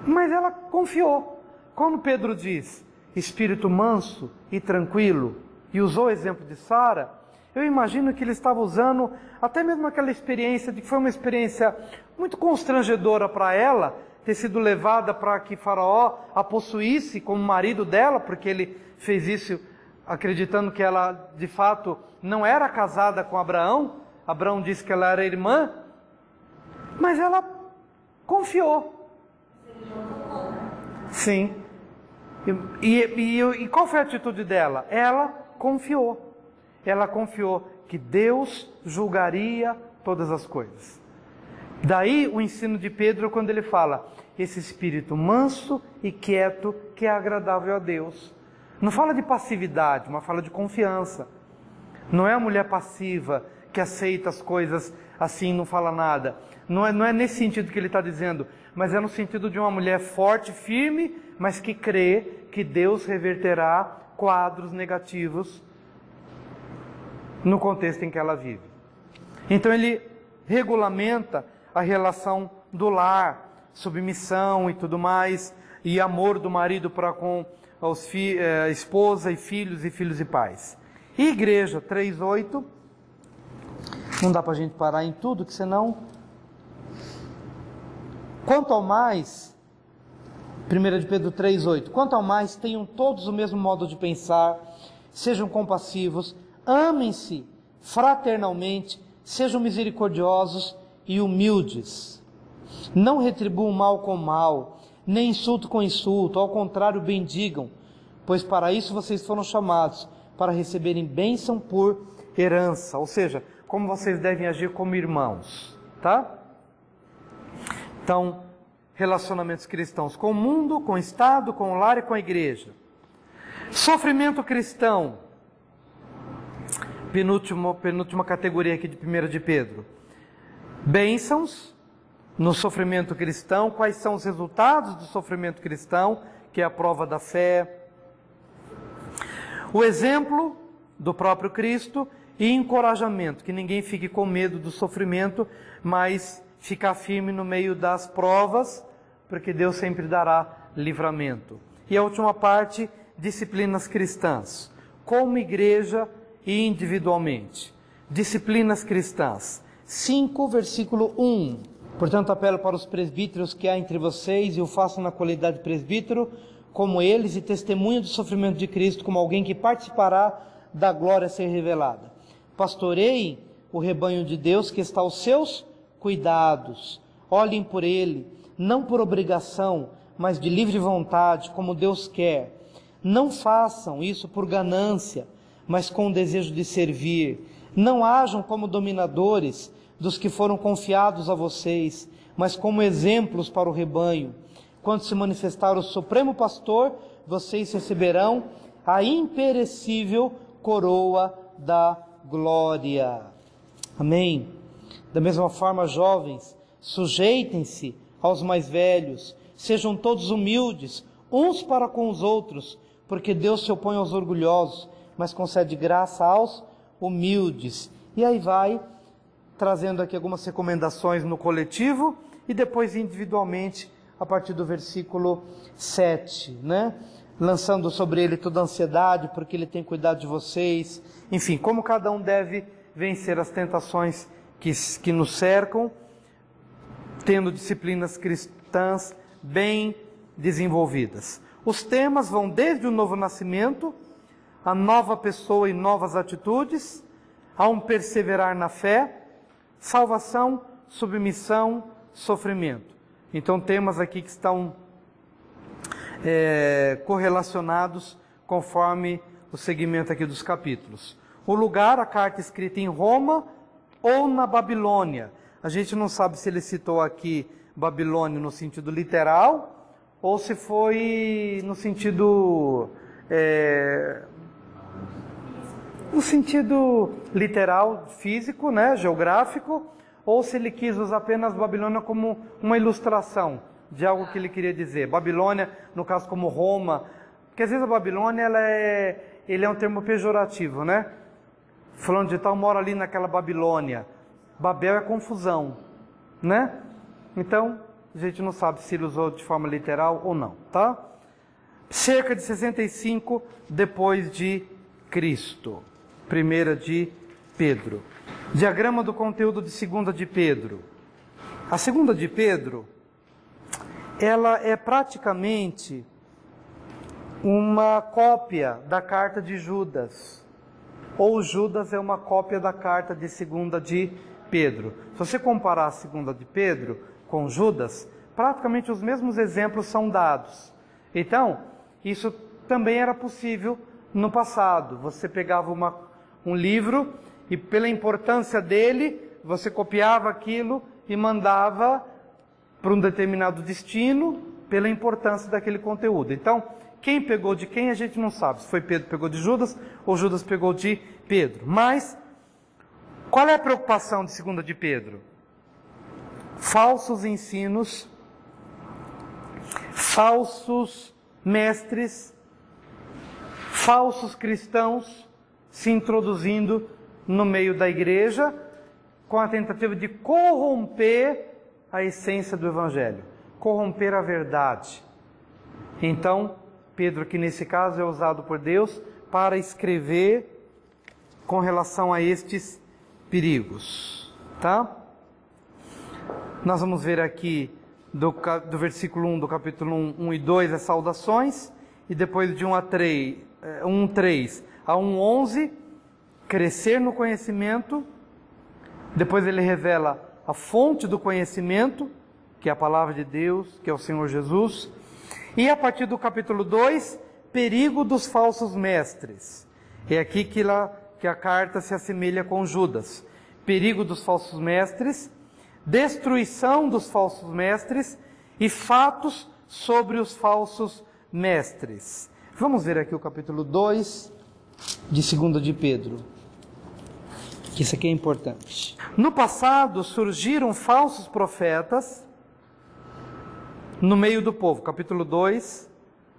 mas ela confiou. Quando Pedro diz espírito manso e tranquilo, e usou o exemplo de Sara, eu imagino que ele estava usando até mesmo aquela experiência, de que foi uma experiência muito constrangedora para ela, ter sido levada para que faraó a possuísse como marido dela, porque ele fez isso acreditando que ela de fato não era casada com Abraão. Abraão disse que ela era irmã, mas ela confiou. Sim. E qual foi a atitude dela? Ela confiou. Ela confiou que Deus julgaria todas as coisas. Daí o ensino de Pedro quando ele fala, esse espírito manso e quieto que é agradável a Deus. Não fala de passividade, mas fala de confiança. Não é a mulher passiva que aceita as coisas assim, não fala nada. Não é nesse sentido que ele está dizendo, mas é no sentido de uma mulher forte, firme, mas que crê que Deus reverterá quadros negativos no contexto em que ela vive. Então ele regulamenta a relação do lar, submissão e tudo mais, e amor do marido para com a esposa e filhos e pais. E igreja 3:8, não dá para a gente parar em tudo, que senão... Quanto ao mais, 1 de Pedro 3:8, quanto ao mais, tenham todos o mesmo modo de pensar, sejam compassivos, amem-se fraternalmente, sejam misericordiosos e humildes. Não retribuam mal com mal, nem insulto com insulto, ao contrário, bendigam, pois para isso vocês foram chamados, para receberem bênção por herança, ou seja, como vocês devem agir como irmãos, tá? Então, relacionamentos cristãos com o mundo, com o Estado, com o lar e com a igreja. Sofrimento cristão, penúltima categoria aqui de 1 de Pedro. Bênçãos no sofrimento cristão. Quais são os resultados do sofrimento cristão, que é a prova da fé? O exemplo do próprio Cristo e encorajamento, que ninguém fique com medo do sofrimento, mas ficar firme no meio das provas, porque Deus sempre dará livramento. E a última parte, disciplinas cristãs, como igreja e individualmente. Disciplinas cristãs. 5, versículo 1. Portanto, apelo para os presbíteros que há entre vocês, e o faço na qualidade de presbítero, como eles, e testemunho do sofrimento de Cristo, como alguém que participará da glória a ser revelada. Pastoreiem o rebanho de Deus que está aos seus cuidados. Olhem por ele, não por obrigação, mas de livre vontade, como Deus quer. Não façam isso por ganância, mas com o desejo de servir. Não hajam como dominadores dos que foram confiados a vocês, mas como exemplos para o rebanho. Quando se manifestar o Supremo Pastor, vocês receberão a imperecível coroa da glória. Amém. Da mesma forma, jovens, sujeitem-se aos mais velhos, sejam todos humildes, uns para com os outros, porque Deus se opõe aos orgulhosos, mas concede graça aos humildes. E aí vai trazendo aqui algumas recomendações no coletivo e depois individualmente a partir do versículo 7, né? Lançando sobre ele toda a ansiedade, porque ele tem cuidado de vocês. Enfim, como cada um deve vencer as tentações que nos cercam, tendo disciplinas cristãs bem desenvolvidas. Os temas vão desde o novo nascimento, a nova pessoa e novas atitudes, a um perseverar na fé, salvação, submissão, sofrimento. Então temas aqui que estão correlacionados conforme o segmento aqui dos capítulos. O lugar, a carta escrita em Roma ou na Babilônia. A gente não sabe se ele citou aqui Babilônia no sentido literal ou se foi no sentido literal, físico, né, geográfico, ou se ele quis usar apenas Babilônia como uma ilustração de algo que ele queria dizer. Babilônia, no caso como Roma, porque às vezes a Babilônia ele é um termo pejorativo, né? Falando de tal, mora ali naquela Babilônia. Babel é confusão, né? Então, a gente não sabe se ele usou de forma literal ou não, tá? Cerca de 65 depois de Cristo. 1 de Pedro. Diagrama do conteúdo de 2 de Pedro. A 2 de Pedro, ela é praticamente uma cópia da carta de Judas. Ou Judas é uma cópia da carta de 2 de Pedro. Se você comparar a 2 de Pedro com Judas, praticamente os mesmos exemplos são dados. Então, isso também era possível no passado. Você pegava um livro e pela importância dele, você copiava aquilo e mandava para um determinado destino pela importância daquele conteúdo. Então, quem pegou de quem a gente não sabe. Se foi Pedro que pegou de Judas ou Judas pegou de Pedro. Mas, qual é a preocupação de 2 de Pedro? Falsos ensinos, falsos mestres, falsos cristãos se introduzindo no meio da igreja com a tentativa de corromper a essência do Evangelho, corromper a verdade. Então, Pedro, que nesse caso é usado por Deus para escrever com relação a estes perigos, tá? Nós vamos ver aqui do versículo 1 do capítulo 1 e 2 as saudações, e depois de 1:3 a 1:11, crescer no conhecimento. Depois ele revela a fonte do conhecimento, que é a palavra de Deus, que é o Senhor Jesus. E a partir do capítulo 2, perigo dos falsos mestres. É aqui que a carta se assemelha com Judas. Perigo dos falsos mestres, destruição dos falsos mestres e fatos sobre os falsos mestres. Vamos ver aqui o capítulo 2 de 2 de Pedro. Isso aqui é importante. No passado surgiram falsos profetas no meio do povo. Capítulo 2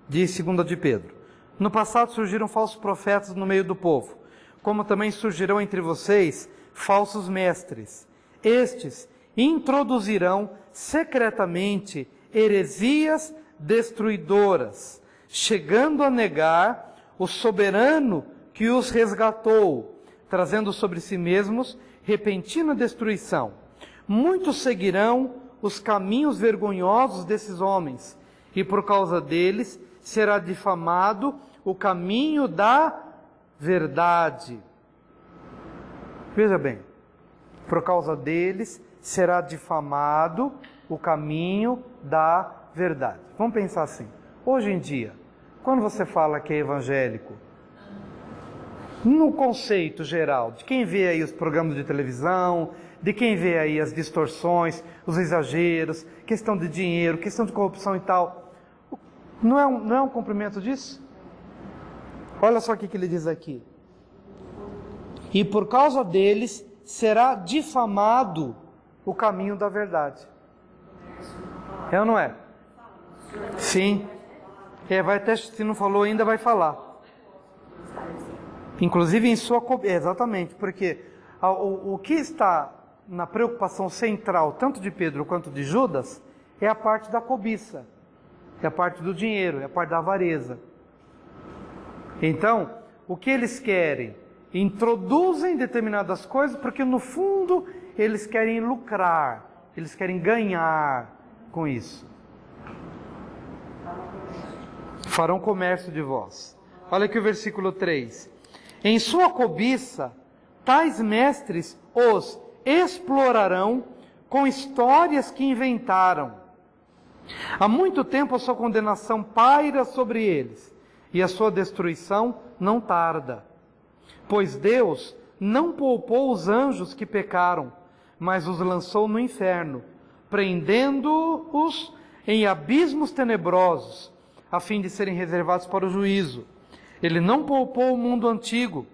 de 2 de Pedro. No passado surgiram falsos profetas no meio do povo, como também surgirão entre vocês falsos mestres. Estes introduzirão secretamente heresias destruidoras, chegando a negar o soberano que os resgatou, trazendo sobre si mesmos repentina destruição. Muitos seguirão os caminhos vergonhosos desses homens, e por causa deles será difamado o caminho da verdade. Veja bem, por causa deles será difamado o caminho da verdade. Vamos pensar assim, hoje em dia, quando você fala que é evangélico, no conceito geral, de quem vê aí os programas de televisão, de quem vê aí as distorções, os exageros, questão de dinheiro, questão de corrupção e tal, não é um cumprimento disso? Olha só o que ele diz aqui. E por causa deles será difamado o caminho da verdade. É ou não é? Sim. Vai até, se não falou ainda, vai falar. Inclusive em sua cobiça. Exatamente, porque o que está na preocupação central, tanto de Pedro quanto de Judas, é a parte da cobiça. É a parte do dinheiro, é a parte da avareza. Então, o que eles querem? Introduzem determinadas coisas porque no fundo eles querem lucrar, eles querem ganhar com isso. Farão comércio de vós. Olha aqui o versículo 3. Em sua cobiça, tais mestres os explorarão com histórias que inventaram. Há muito tempo a sua condenação paira sobre eles, e a sua destruição não tarda. Pois Deus não poupou os anjos que pecaram, mas os lançou no inferno, prendendo-os em abismos tenebrosos, a fim de serem reservados para o juízo. Ele não poupou o mundo antigo,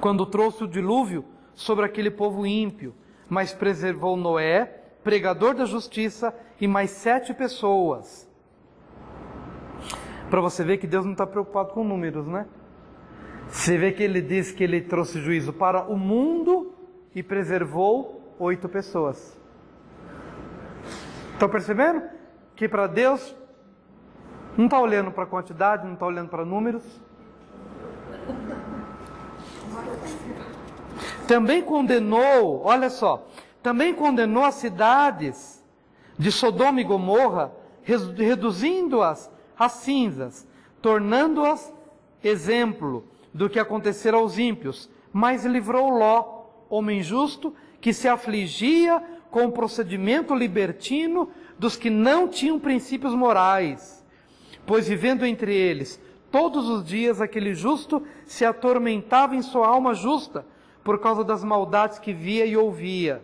quando trouxe o dilúvio sobre aquele povo ímpio, mas preservou Noé, pregador da justiça, e mais 7 pessoas. Para você ver que Deus não está preocupado com números, né? Você vê que ele diz que ele trouxe juízo para o mundo e preservou 8 pessoas. Estão percebendo? Que para Deus não está olhando para a quantidade, não está olhando para números. Também condenou, olha só, também condenou as cidades de Sodoma e Gomorra, reduzindo-as a cinzas, tornando-as exemplo do que acontecera aos ímpios, mas livrou Ló, homem justo, que se afligia com o procedimento libertino dos que não tinham princípios morais, pois vivendo entre eles todos os dias aquele justo se atormentava em sua alma justa, por causa das maldades que via e ouvia.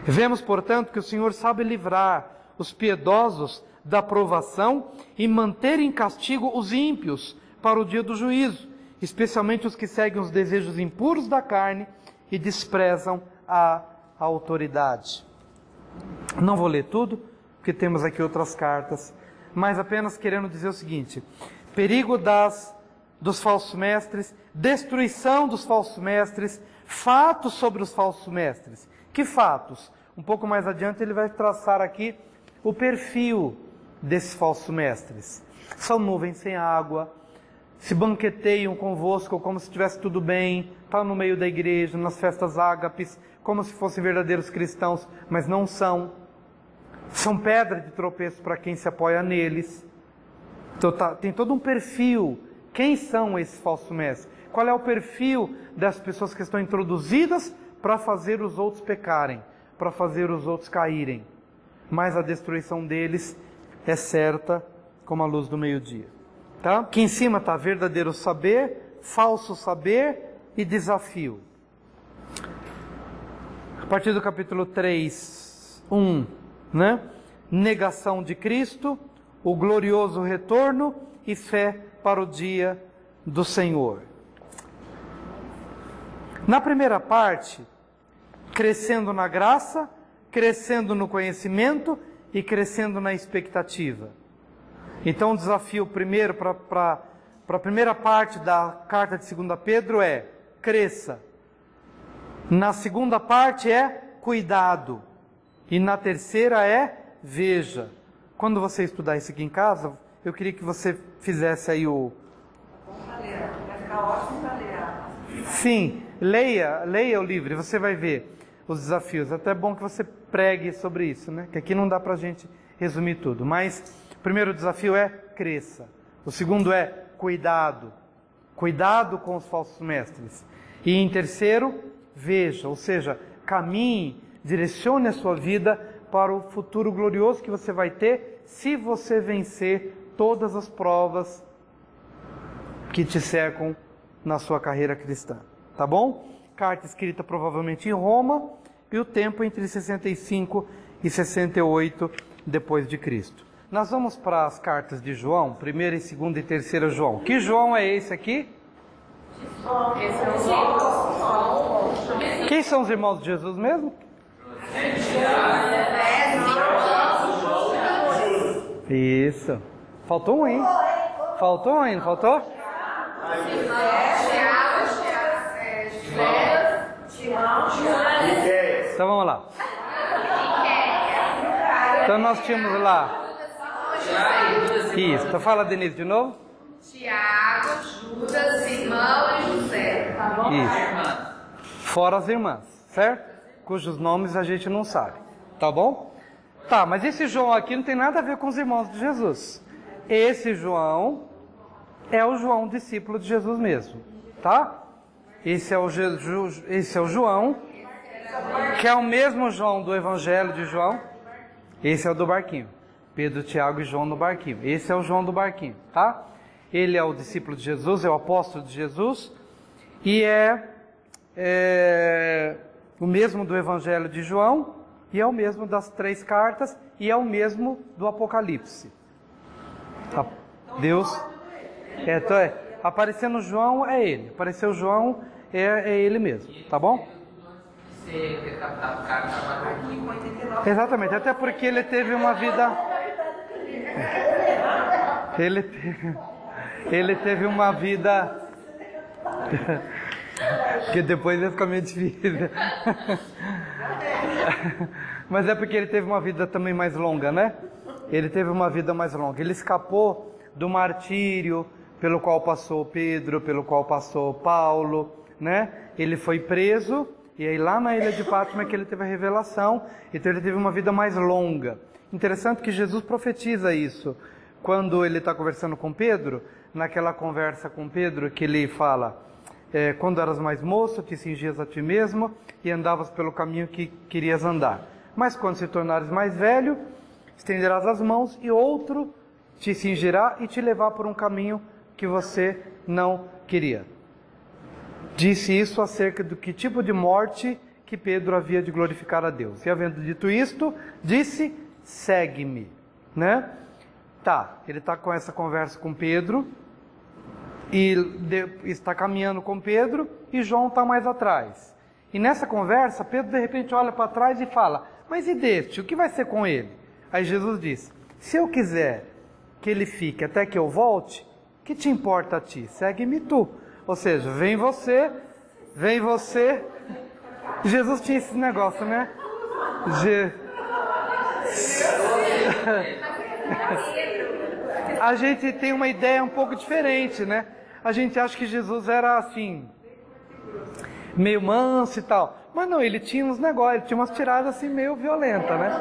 Vemos, portanto, que o Senhor sabe livrar os piedosos da provação e manter em castigo os ímpios para o dia do juízo, especialmente os que seguem os desejos impuros da carne e desprezam a autoridade. Não vou ler tudo, porque temos aqui outras cartas, mas apenas querendo dizer o seguinte: perigo dos falsos mestres, destruição dos falsos mestres, fatos sobre os falsos mestres. Que fatos? Um pouco mais adiante ele vai traçar aqui o perfil desses falsos mestres. São nuvens sem água, se banqueteiam convosco como se estivesse tudo bem, estão no meio da igreja, nas festas ágapes, como se fossem verdadeiros cristãos, mas não são. São pedra de tropeço para quem se apoia neles. Então tem todo um perfil. Quem são esses falsos mestres? Qual é o perfil das pessoas que estão introduzidas para fazer os outros pecarem, para fazer os outros caírem? Mas a destruição deles é certa como a luz do meio-dia. Tá? Aqui em cima está verdadeiro saber, falso saber e desafio. A partir do capítulo 3, 1, né? Negação de Cristo, o glorioso retorno e fé para o dia do Senhor. Na primeira parte, crescendo na graça, crescendo no conhecimento e crescendo na expectativa. Então o desafio primeiro para a primeira parte da carta de 2 Pedro é: cresça. Na segunda parte é cuidado. E na terceira é veja. Quando você estudar isso aqui em casa, eu queria que você fizesse aí o... Vai ficar ótimo para ler. Sim, leia o livro e você vai ver os desafios. Até é bom que você pregue sobre isso, né? Que aqui não dá para a gente resumir tudo. Mas o primeiro desafio é cresça. O segundo é cuidado. Cuidado com os falsos mestres. E em terceiro, veja, ou seja, caminhe, direcione a sua vida para o futuro glorioso que você vai ter se você vencer todas as provas que te cercam na sua carreira cristã. Tá bom? Carta escrita provavelmente em Roma e o tempo entre 65 e 68 depois de Cristo. Nós vamos para as cartas de João, 1ª e 2ª e 3ª João. Que João é esse aqui? Esse é o João. Quem são os irmãos de Jesus mesmo? Isso. Faltou um, hein? Faltou um, hein? Não faltou? Então vamos lá. Então nós tínhamos lá. Isso. Então fala, Denise, de novo. Tiago, Judas, Simão e José. Tá bom? Isso. Fora as irmãs, certo? Cujos nomes a gente não sabe. Tá bom? Tá, mas esse João aqui não tem nada a ver com os irmãos de Jesus. Esse João é o João, discípulo de Jesus mesmo. Tá? Esse é o João, que é o mesmo João do Evangelho de João. Esse é o do barquinho. Pedro, Tiago e João no barquinho. Esse é o João do barquinho, tá? Ele é o discípulo de Jesus, é o apóstolo de Jesus. E é o mesmo do Evangelho de João. E é o mesmo das 3 cartas. E é o mesmo do Apocalipse. Deus... aparecendo João é ele. Apareceu João é ele mesmo, tá bom? Exatamente, até porque ele teve uma vida... Ele teve uma vida... que depois ia ficar meio difícil. Mas é porque ele teve uma vida também mais longa, né? Ele teve uma vida mais longa. Ele escapou do martírio pelo qual passou Pedro, pelo qual passou Paulo, né? Ele foi preso, e aí lá na ilha de Pátmos é que ele teve a revelação, então ele teve uma vida mais longa. Interessante que Jesus profetiza isso, quando ele está conversando com Pedro, naquela conversa com Pedro que ele fala, quando eras mais moço, te cingias a ti mesmo, e andavas pelo caminho que querias andar. Mas quando se tornares mais velho, estenderás as mãos, e outro te cingirá e te levar por um caminho que você não queria. Disse isso acerca do que tipo de morte que Pedro havia de glorificar a Deus. E havendo dito isto, disse, segue-me, né? Tá, ele está com essa conversa com Pedro, e está caminhando com Pedro, e João está mais atrás. E nessa conversa, Pedro de repente olha para trás e fala, mas e deste, o que vai ser com ele? Aí Jesus diz, se eu quiser que ele fique até que eu volte, que te importa a ti? Segue-me tu. Ou seja, vem você. Jesus tinha esse negócio, né? A gente tem uma ideia um pouco diferente, né? A gente acha que Jesus era assim, meio manso e tal. Mas não, ele tinha uns negócios, ele tinha umas tiradas assim meio violentas, né?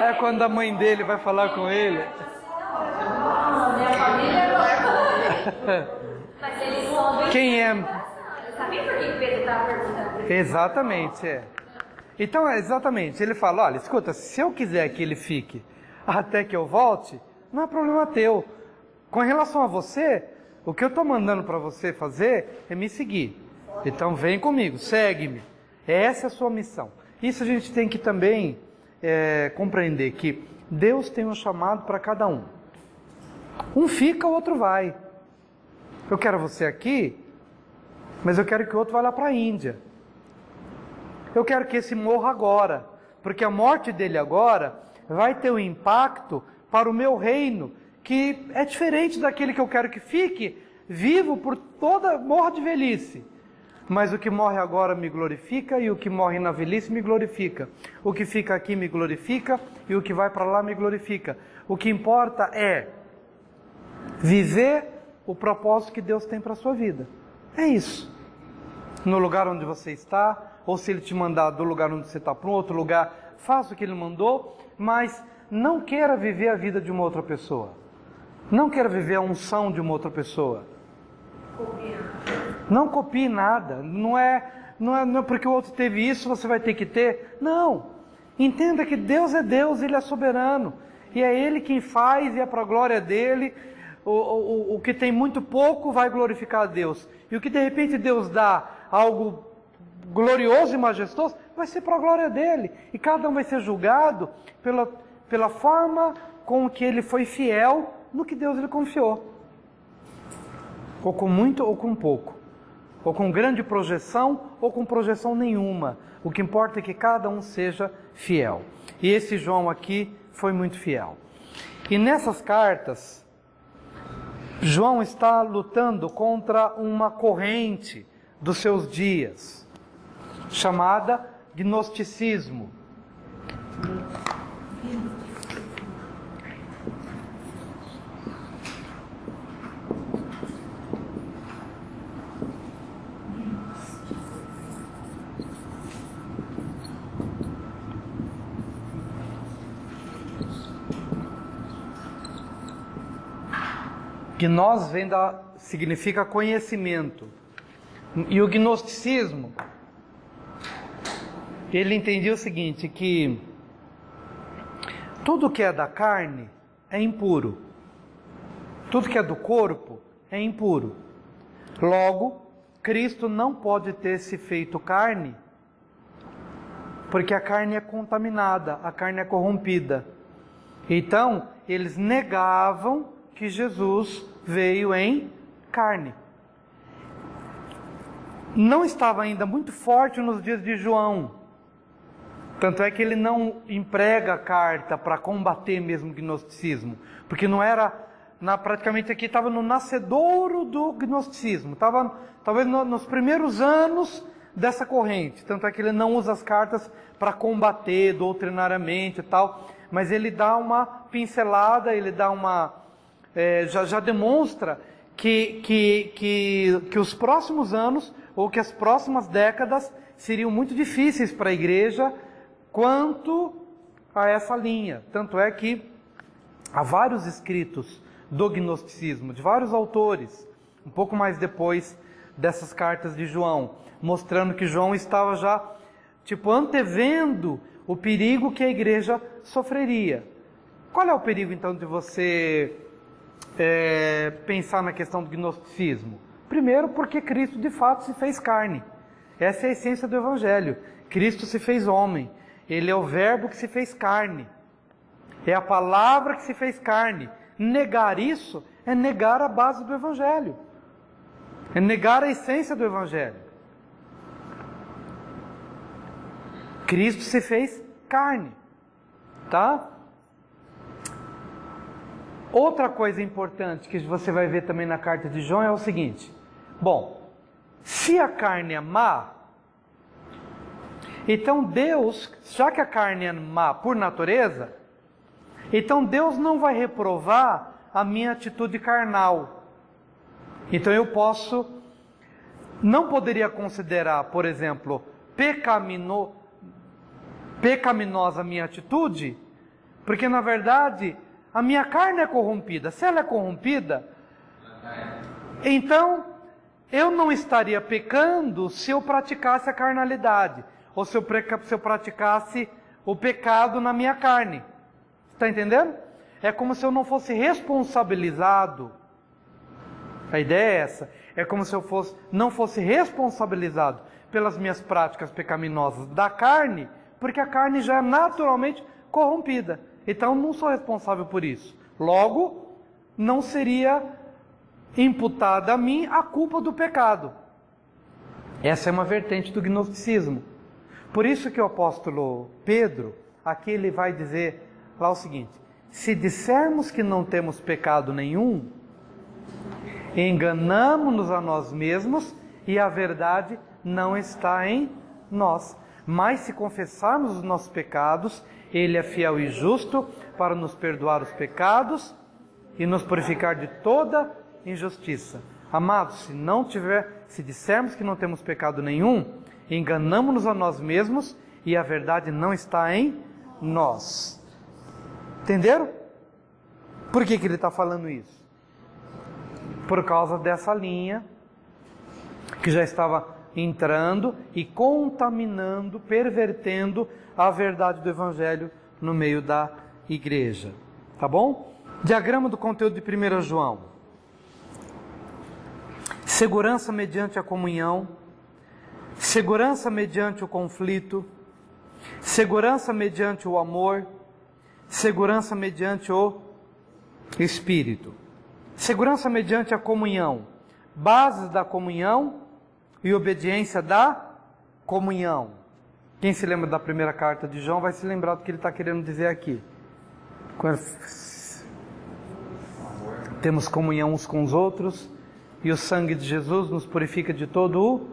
É quando a mãe dele vai falar com ele. Minha família não é. Mas eles são bem... Quem é? Eu sabia por que Pedro estava perguntando. Exatamente, é. Então, exatamente, ele fala, olha, escuta, se eu quiser que ele fique até que eu volte, não é problema teu. Com relação a você, o que eu estou mandando para você fazer é me seguir. Então vem comigo, segue-me. Essa é a sua missão. Isso a gente tem que também compreender, que Deus tem um chamado para cada um. Um fica, o outro vai. Eu quero você aqui, mas eu quero que o outro vá lá para a Índia. Eu quero que esse morra agora, porque a morte dele agora vai ter um impacto para o meu reino, que é diferente daquele que eu quero que fique vivo por morra de velhice. Mas o que morre agora me glorifica, e o que morre na velhice me glorifica. O que fica aqui me glorifica, e o que vai para lá me glorifica. O que importa é viver o propósito que Deus tem para a sua vida. É isso. No lugar onde você está, ou se Ele te mandar do lugar onde você está para um outro lugar, faça o que Ele mandou, mas não queira viver a vida de uma outra pessoa. Não queira viver a unção de uma outra pessoa. Não copie nada. Não é porque o outro teve isso, você vai ter que ter. Não. Entenda que Deus é Deus, Ele é soberano. E é Ele quem faz, e é para a glória dEle. O que tem muito pouco vai glorificar a Deus. E o que de repente Deus dá algo glorioso e majestoso, vai ser para a glória dEle. E cada um vai ser julgado pela forma com que ele foi fiel no que Deus lhe confiou. Ou com muito ou com pouco. Ou com grande projeção ou com projeção nenhuma. O que importa é que cada um seja fiel. E esse João aqui foi muito fiel. E nessas cartas, João está lutando contra uma corrente dos seus dias, chamada gnosticismo. Gnós significa conhecimento. E o gnosticismo, ele entendia o seguinte, que tudo que é da carne é impuro. Tudo que é do corpo é impuro. Logo, Cristo não pode ter se feito carne, porque a carne é contaminada, a carne é corrompida. Então, eles negavam que Jesus veio em carne. Não estava ainda muito forte nos dias de João. Tanto é que ele não emprega a carta para combater mesmo o gnosticismo. Porque não era, praticamente aqui estava no nascedouro do gnosticismo. Estava talvez nos primeiros anos dessa corrente. Tanto é que ele não usa as cartas para combater doutrinariamente e tal. Mas ele dá uma pincelada, ele dá uma... já demonstra que os próximos anos, ou que as próximas décadas, seriam muito difíceis para a igreja quanto a essa linha. Tanto é que há vários escritos do gnosticismo, de vários autores, um pouco mais depois dessas cartas de João, mostrando que João estava já, antevendo o perigo que a igreja sofreria. Qual é o perigo, então, de você pensar na questão do gnosticismo? Primeiro, porque Cristo de fato se fez carne. Essa é a essência do Evangelho. Cristo se fez homem. Ele é o verbo que se fez carne. É a palavra que se fez carne. Negar isso é negar a base do Evangelho. É negar a essência do Evangelho. Cristo se fez carne. Tá? Outra coisa importante que você vai ver também na carta de João é o seguinte. Bom, se a carne é má, então Deus, já que a carne é má por natureza, então Deus não vai reprovar a minha atitude carnal. Então eu não poderia considerar, por exemplo, pecaminosa a minha atitude, porque na verdade a minha carne é corrompida. Se ela é corrompida, então eu não estaria pecando se eu praticasse a carnalidade, ou se eu praticasse o pecado na minha carne. Está entendendo? É como se eu não fosse responsabilizado. A ideia é essa. É como se eu não fosse responsabilizado pelas minhas práticas pecaminosas da carne, porque a carne já é naturalmente corrompida. Então não sou responsável por isso. Logo, não seria imputada a mim a culpa do pecado. Essa é uma vertente do gnosticismo. Por isso que o apóstolo Pedro, aqui ele vai dizer lá o seguinte: se dissermos que não temos pecado nenhum, enganamo-nos a nós mesmos e a verdade não está em nós. Mas se confessarmos os nossos pecados, Ele é fiel e justo para nos perdoar os pecados e nos purificar de toda injustiça. Amados, se dissermos que não temos pecado nenhum, enganamo-nos a nós mesmos e a verdade não está em nós. Entenderam? Por que ele está falando isso? por causa dessa linha que já estava entrando e contaminando, pervertendo a verdade do Evangelho no meio da igreja. Tá bom? Diagrama do conteúdo de 1 João. Segurança mediante a comunhão, segurança mediante o conflito, segurança mediante o amor, segurança mediante o Espírito. Segurança mediante a comunhão, bases da comunhão e obediência da comunhão. Quem se lembra da primeira carta de João vai se lembrar do que ele está querendo dizer aqui. Temos comunhão uns com os outros e o sangue de Jesus nos purifica de todo o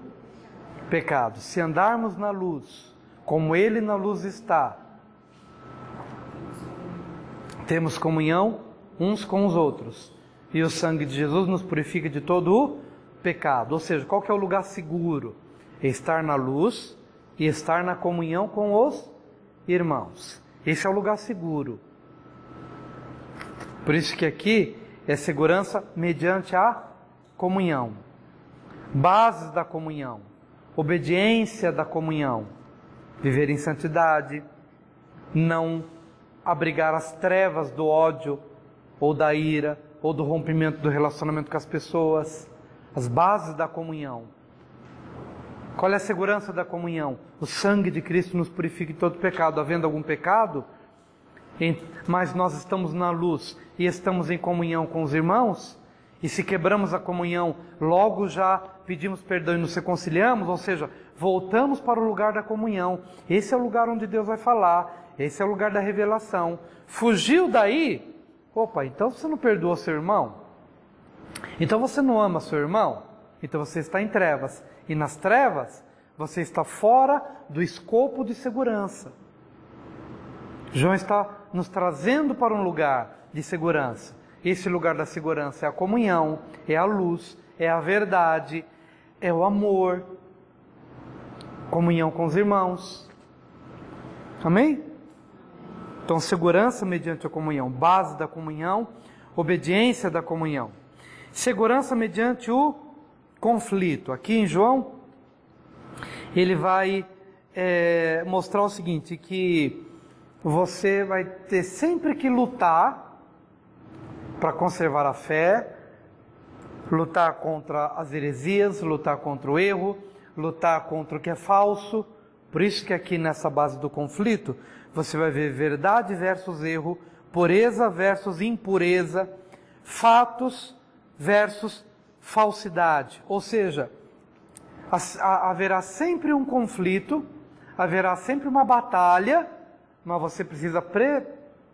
pecado. Se andarmos na luz, como Ele na luz está, temos comunhão uns com os outros e o sangue de Jesus nos purifica de todo o pecado. Ou seja, qual que é o lugar seguro? É estar na luz e estar na comunhão com os irmãos. Esse é o lugar seguro. Por isso que aqui é segurança mediante a comunhão, bases da comunhão, obediência da comunhão, viver em santidade, não abrigar as trevas do ódio ou da ira ou do rompimento do relacionamento com as pessoas. As bases da comunhão. Qual é a segurança da comunhão? O sangue de Cristo nos purifica de todo pecado. Havendo algum pecado, mas nós estamos na luz e estamos em comunhão com os irmãos, e se quebramos a comunhão, logo já pedimos perdão e nos reconciliamos, ou seja, voltamos para o lugar da comunhão. Esse é o lugar onde Deus vai falar, esse é o lugar da revelação. Fugiu daí? Opa, então você não perdoou seu irmão? Então você não ama seu irmão? Então você está em trevas. E nas trevas, você está fora do escopo de segurança. João está nos trazendo para um lugar de segurança. Esse lugar da segurança é a comunhão, é a luz, é a verdade, é o amor, comunhão com os irmãos. Amém? Então, segurança mediante a comunhão, base da comunhão, obediência da comunhão. Segurança mediante o conflito. Aqui em João, ele vai mostrar o seguinte, que você vai ter sempre que lutar para conservar a fé, lutar contra as heresias, lutar contra o erro, lutar contra o que é falso. Por isso que aqui nessa base do conflito, você vai ver verdade versus erro, pureza versus impureza, fatos versus falsidade. Ou seja, haverá sempre um conflito, haverá sempre uma batalha, mas você precisa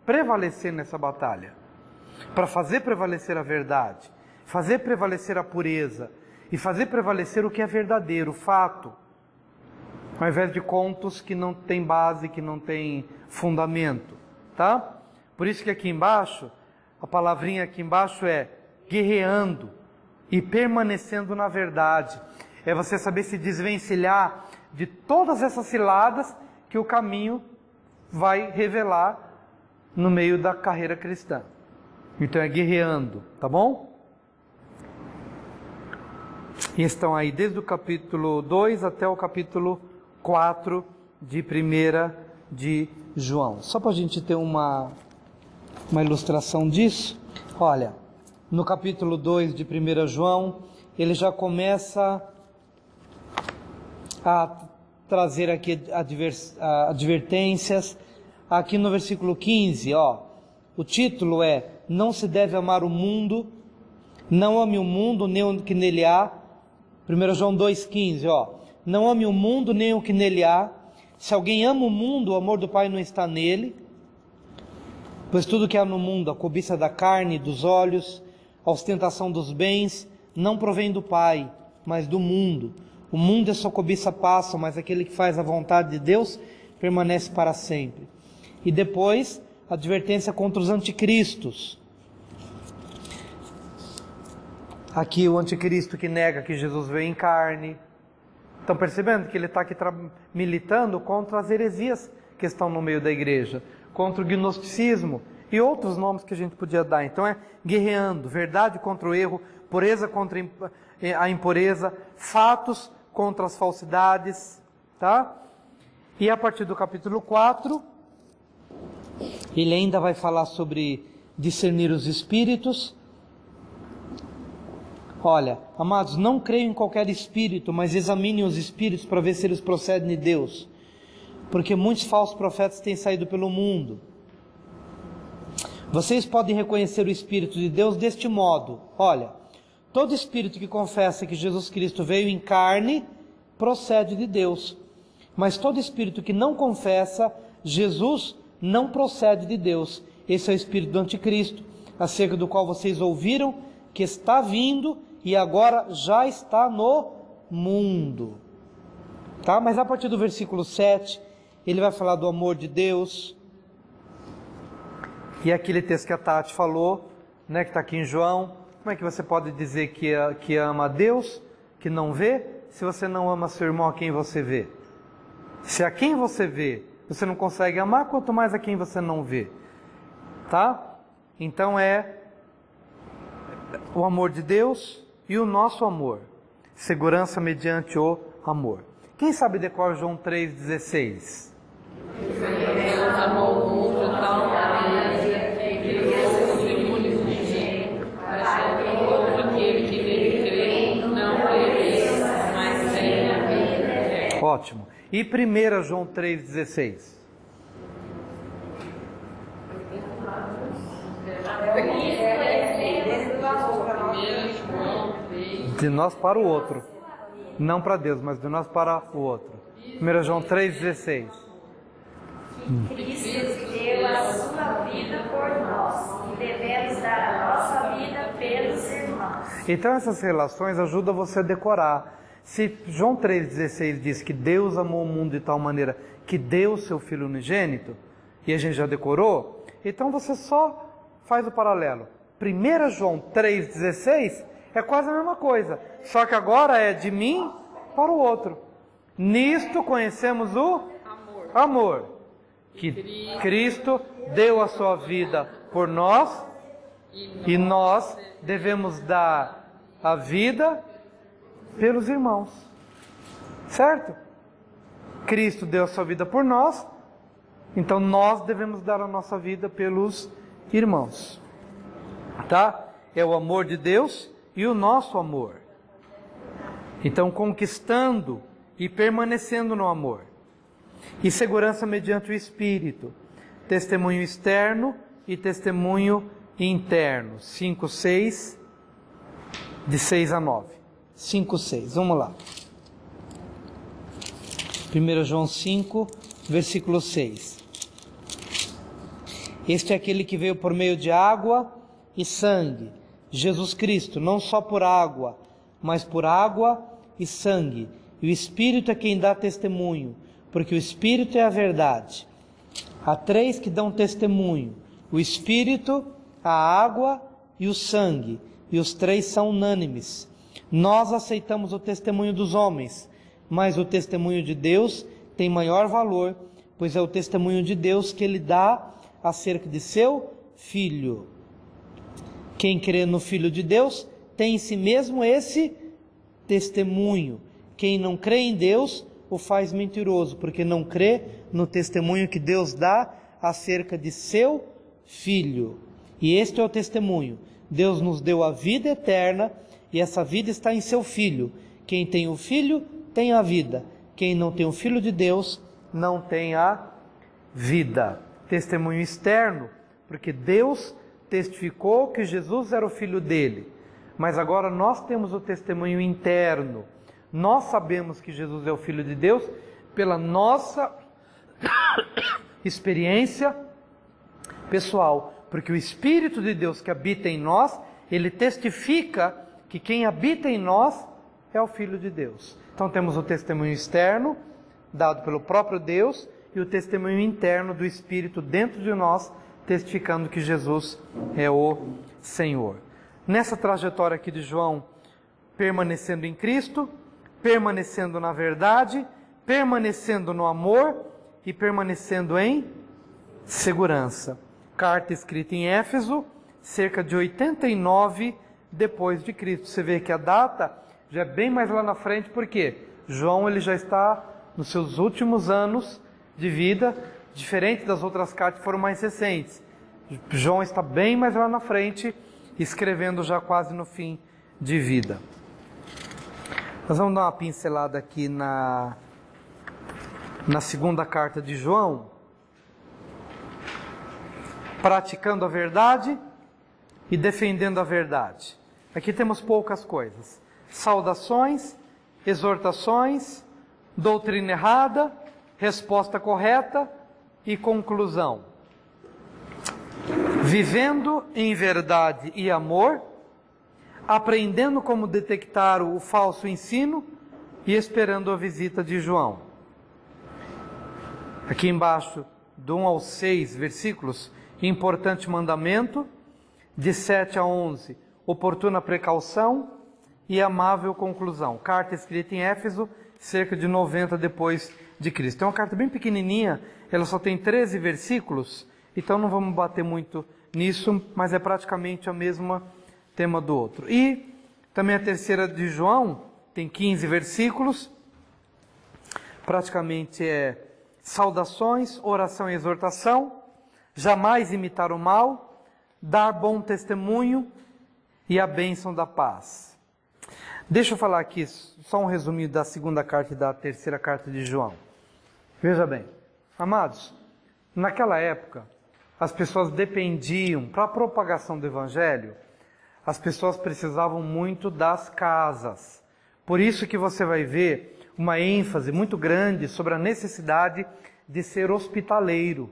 prevalecer nessa batalha, para fazer prevalecer a verdade, fazer prevalecer a pureza, e fazer prevalecer o que é verdadeiro, o fato, ao invés de contos que não tem base, que não tem fundamento, tá? Por isso que aqui embaixo, a palavrinha aqui embaixo é guerreando e permanecendo na verdade. É você saber se desvencilhar de todas essas ciladas que o caminho vai revelar no meio da carreira cristã. Então é guerreando, tá bom? E estão aí desde o capítulo 2 até o capítulo 4 de 1 de João. Só para a gente ter uma ilustração disso. Olha, no capítulo 2 de 1 João, ele já começa a trazer aqui advertências. Aqui no versículo 15, o título é: não se deve amar o mundo, não ame o mundo nem o que nele há. 1 João 2,15, não ame o mundo nem o que nele há. Se alguém ama o mundo, o amor do Pai não está nele. Pois tudo que há no mundo, a cobiça da carne, dos olhos, a ostentação dos bens, não provém do Pai, mas do mundo. O mundo e a sua cobiça passam, mas aquele que faz a vontade de Deus permanece para sempre. E depois, a advertência contra os anticristos. Aqui o anticristo que nega que Jesus veio em carne. Estão percebendo que ele está aqui militando contra as heresias que estão no meio da igreja, contra o gnosticismo e outros nomes que a gente podia dar. Então é guerreando, verdade contra o erro, pureza contra a impureza, fatos contra as falsidades, tá? E a partir do capítulo 4, ele ainda vai falar sobre discernir os espíritos. Olha, amados, não creio em qualquer espírito, mas examinem os espíritos para ver se eles procedem de Deus, porque muitos falsos profetas têm saído pelo mundo. Vocês podem reconhecer o Espírito de Deus deste modo: olha, todo espírito que confessa que Jesus Cristo veio em carne procede de Deus, mas todo espírito que não confessa Jesus não procede de Deus. Esse é o espírito do anticristo, acerca do qual vocês ouviram que está vindo e agora já está no mundo. Tá? Mas a partir do versículo 7, ele vai falar do amor de Deus. E aquele texto que a Tati falou, né, que está aqui em João. Como é que você pode dizer que ama a Deus, que não vê, se você não ama seu irmão a quem você vê? Se a quem você vê, você não consegue amar, quanto mais a quem você não vê. Tá? Então é o amor de Deus e o nosso amor. Segurança mediante o amor. Quem sabe decora João 3,16? Deus amou o mundo de tal maneira que deu o seu unigênito, para que todo aquele que nele crê não pereça, mas tenha vida eterna. Ótimo. E 1 João 3,16? De nós para o outro. Não para Deus, mas de nós para o outro. 1 João 3,16. Cristo deu a sua vida por nós e devemos dar a nossa vida pelos irmãos. Então essas relações ajudam você a decorar. Se João 3,16 diz que Deus amou o mundo de tal maneira que deu o seu Filho unigênito, e a gente já decorou, então você só faz o paralelo. 1 João 3,16 é quase a mesma coisa, só que agora é de mim para o outro. Nisto conhecemos o amor, que Cristo deu a sua vida por nós, e nós devemos dar a vida pelos irmãos, certo? Cristo deu a sua vida por nós, então nós devemos dar a nossa vida pelos irmãos, tá? É o amor de Deus e o nosso amor. Então, conquistando e permanecendo no amor. E segurança mediante o Espírito. Testemunho externo e testemunho interno. 5, 6, de 6 a 9. 5, 6, vamos lá. 1 João 5, versículo 6. Este é aquele que veio por meio de água e sangue, Jesus Cristo, não só por água, mas por água e sangue. E o Espírito é quem dá testemunho, porque o Espírito é a verdade. Há três que dão testemunho: o Espírito, a água e o sangue, e os três são unânimes. Nós aceitamos o testemunho dos homens, mas o testemunho de Deus tem maior valor, pois é o testemunho de Deus que Ele dá acerca de seu Filho. Quem crê no Filho de Deus tem em si mesmo esse testemunho. Quem não crê em Deus o faz mentiroso, porque não crê no testemunho que Deus dá acerca de seu Filho. E este é o testemunho: Deus nos deu a vida eterna, e essa vida está em seu Filho. Quem tem o Filho tem a vida. Quem não tem o Filho de Deus não tem a vida. Testemunho externo, porque Deus testificou que Jesus era o Filho dele. Mas agora nós temos o testemunho interno. Nós sabemos que Jesus é o Filho de Deus pela nossa experiência pessoal. Porque o Espírito de Deus que habita em nós, ele testifica que quem habita em nós é o Filho de Deus. Então temos o testemunho externo, dado pelo próprio Deus, e o testemunho interno do Espírito dentro de nós, testificando que Jesus é o Senhor. Nessa trajetória aqui de João, permanecendo em Cristo, permanecendo na verdade, permanecendo no amor e permanecendo em segurança. Carta escrita em Éfeso, cerca de 89 depois de Cristo. Você vê que a data já é bem mais lá na frente, porque João ele já está nos seus últimos anos de vida, diferente das outras cartas que foram mais recentes. João está bem mais lá na frente, escrevendo já quase no fim de vida. Nós vamos dar uma pincelada aqui na segunda carta de João. Praticando a verdade e defendendo a verdade. Aqui temos poucas coisas. Saudações, exortações, doutrina errada, resposta correta e conclusão. Vivendo em verdade e amor, aprendendo como detectar o falso ensino e esperando a visita de João. Aqui embaixo, do 1 ao 6 versículos, importante mandamento, de 7 a 11, oportuna precaução e amável conclusão. Carta escrita em Éfeso, cerca de 90 depois de Cristo. É uma carta bem pequenininha, ela só tem 13 versículos, então não vamos bater muito nisso, mas é praticamente o mesmo tema do outro. E também a terceira de João, tem 15 versículos, praticamente é saudações, oração e exortação, jamais imitar o mal, dar bom testemunho e a bênção da paz. Deixa eu falar aqui só um resuminho da segunda carta e da terceira carta de João. Veja bem, amados, naquela época as pessoas dependiam, para a propagação do evangelho, as pessoas precisavam muito das casas. Por isso que você vai ver uma ênfase muito grande sobre a necessidade de ser hospitaleiro.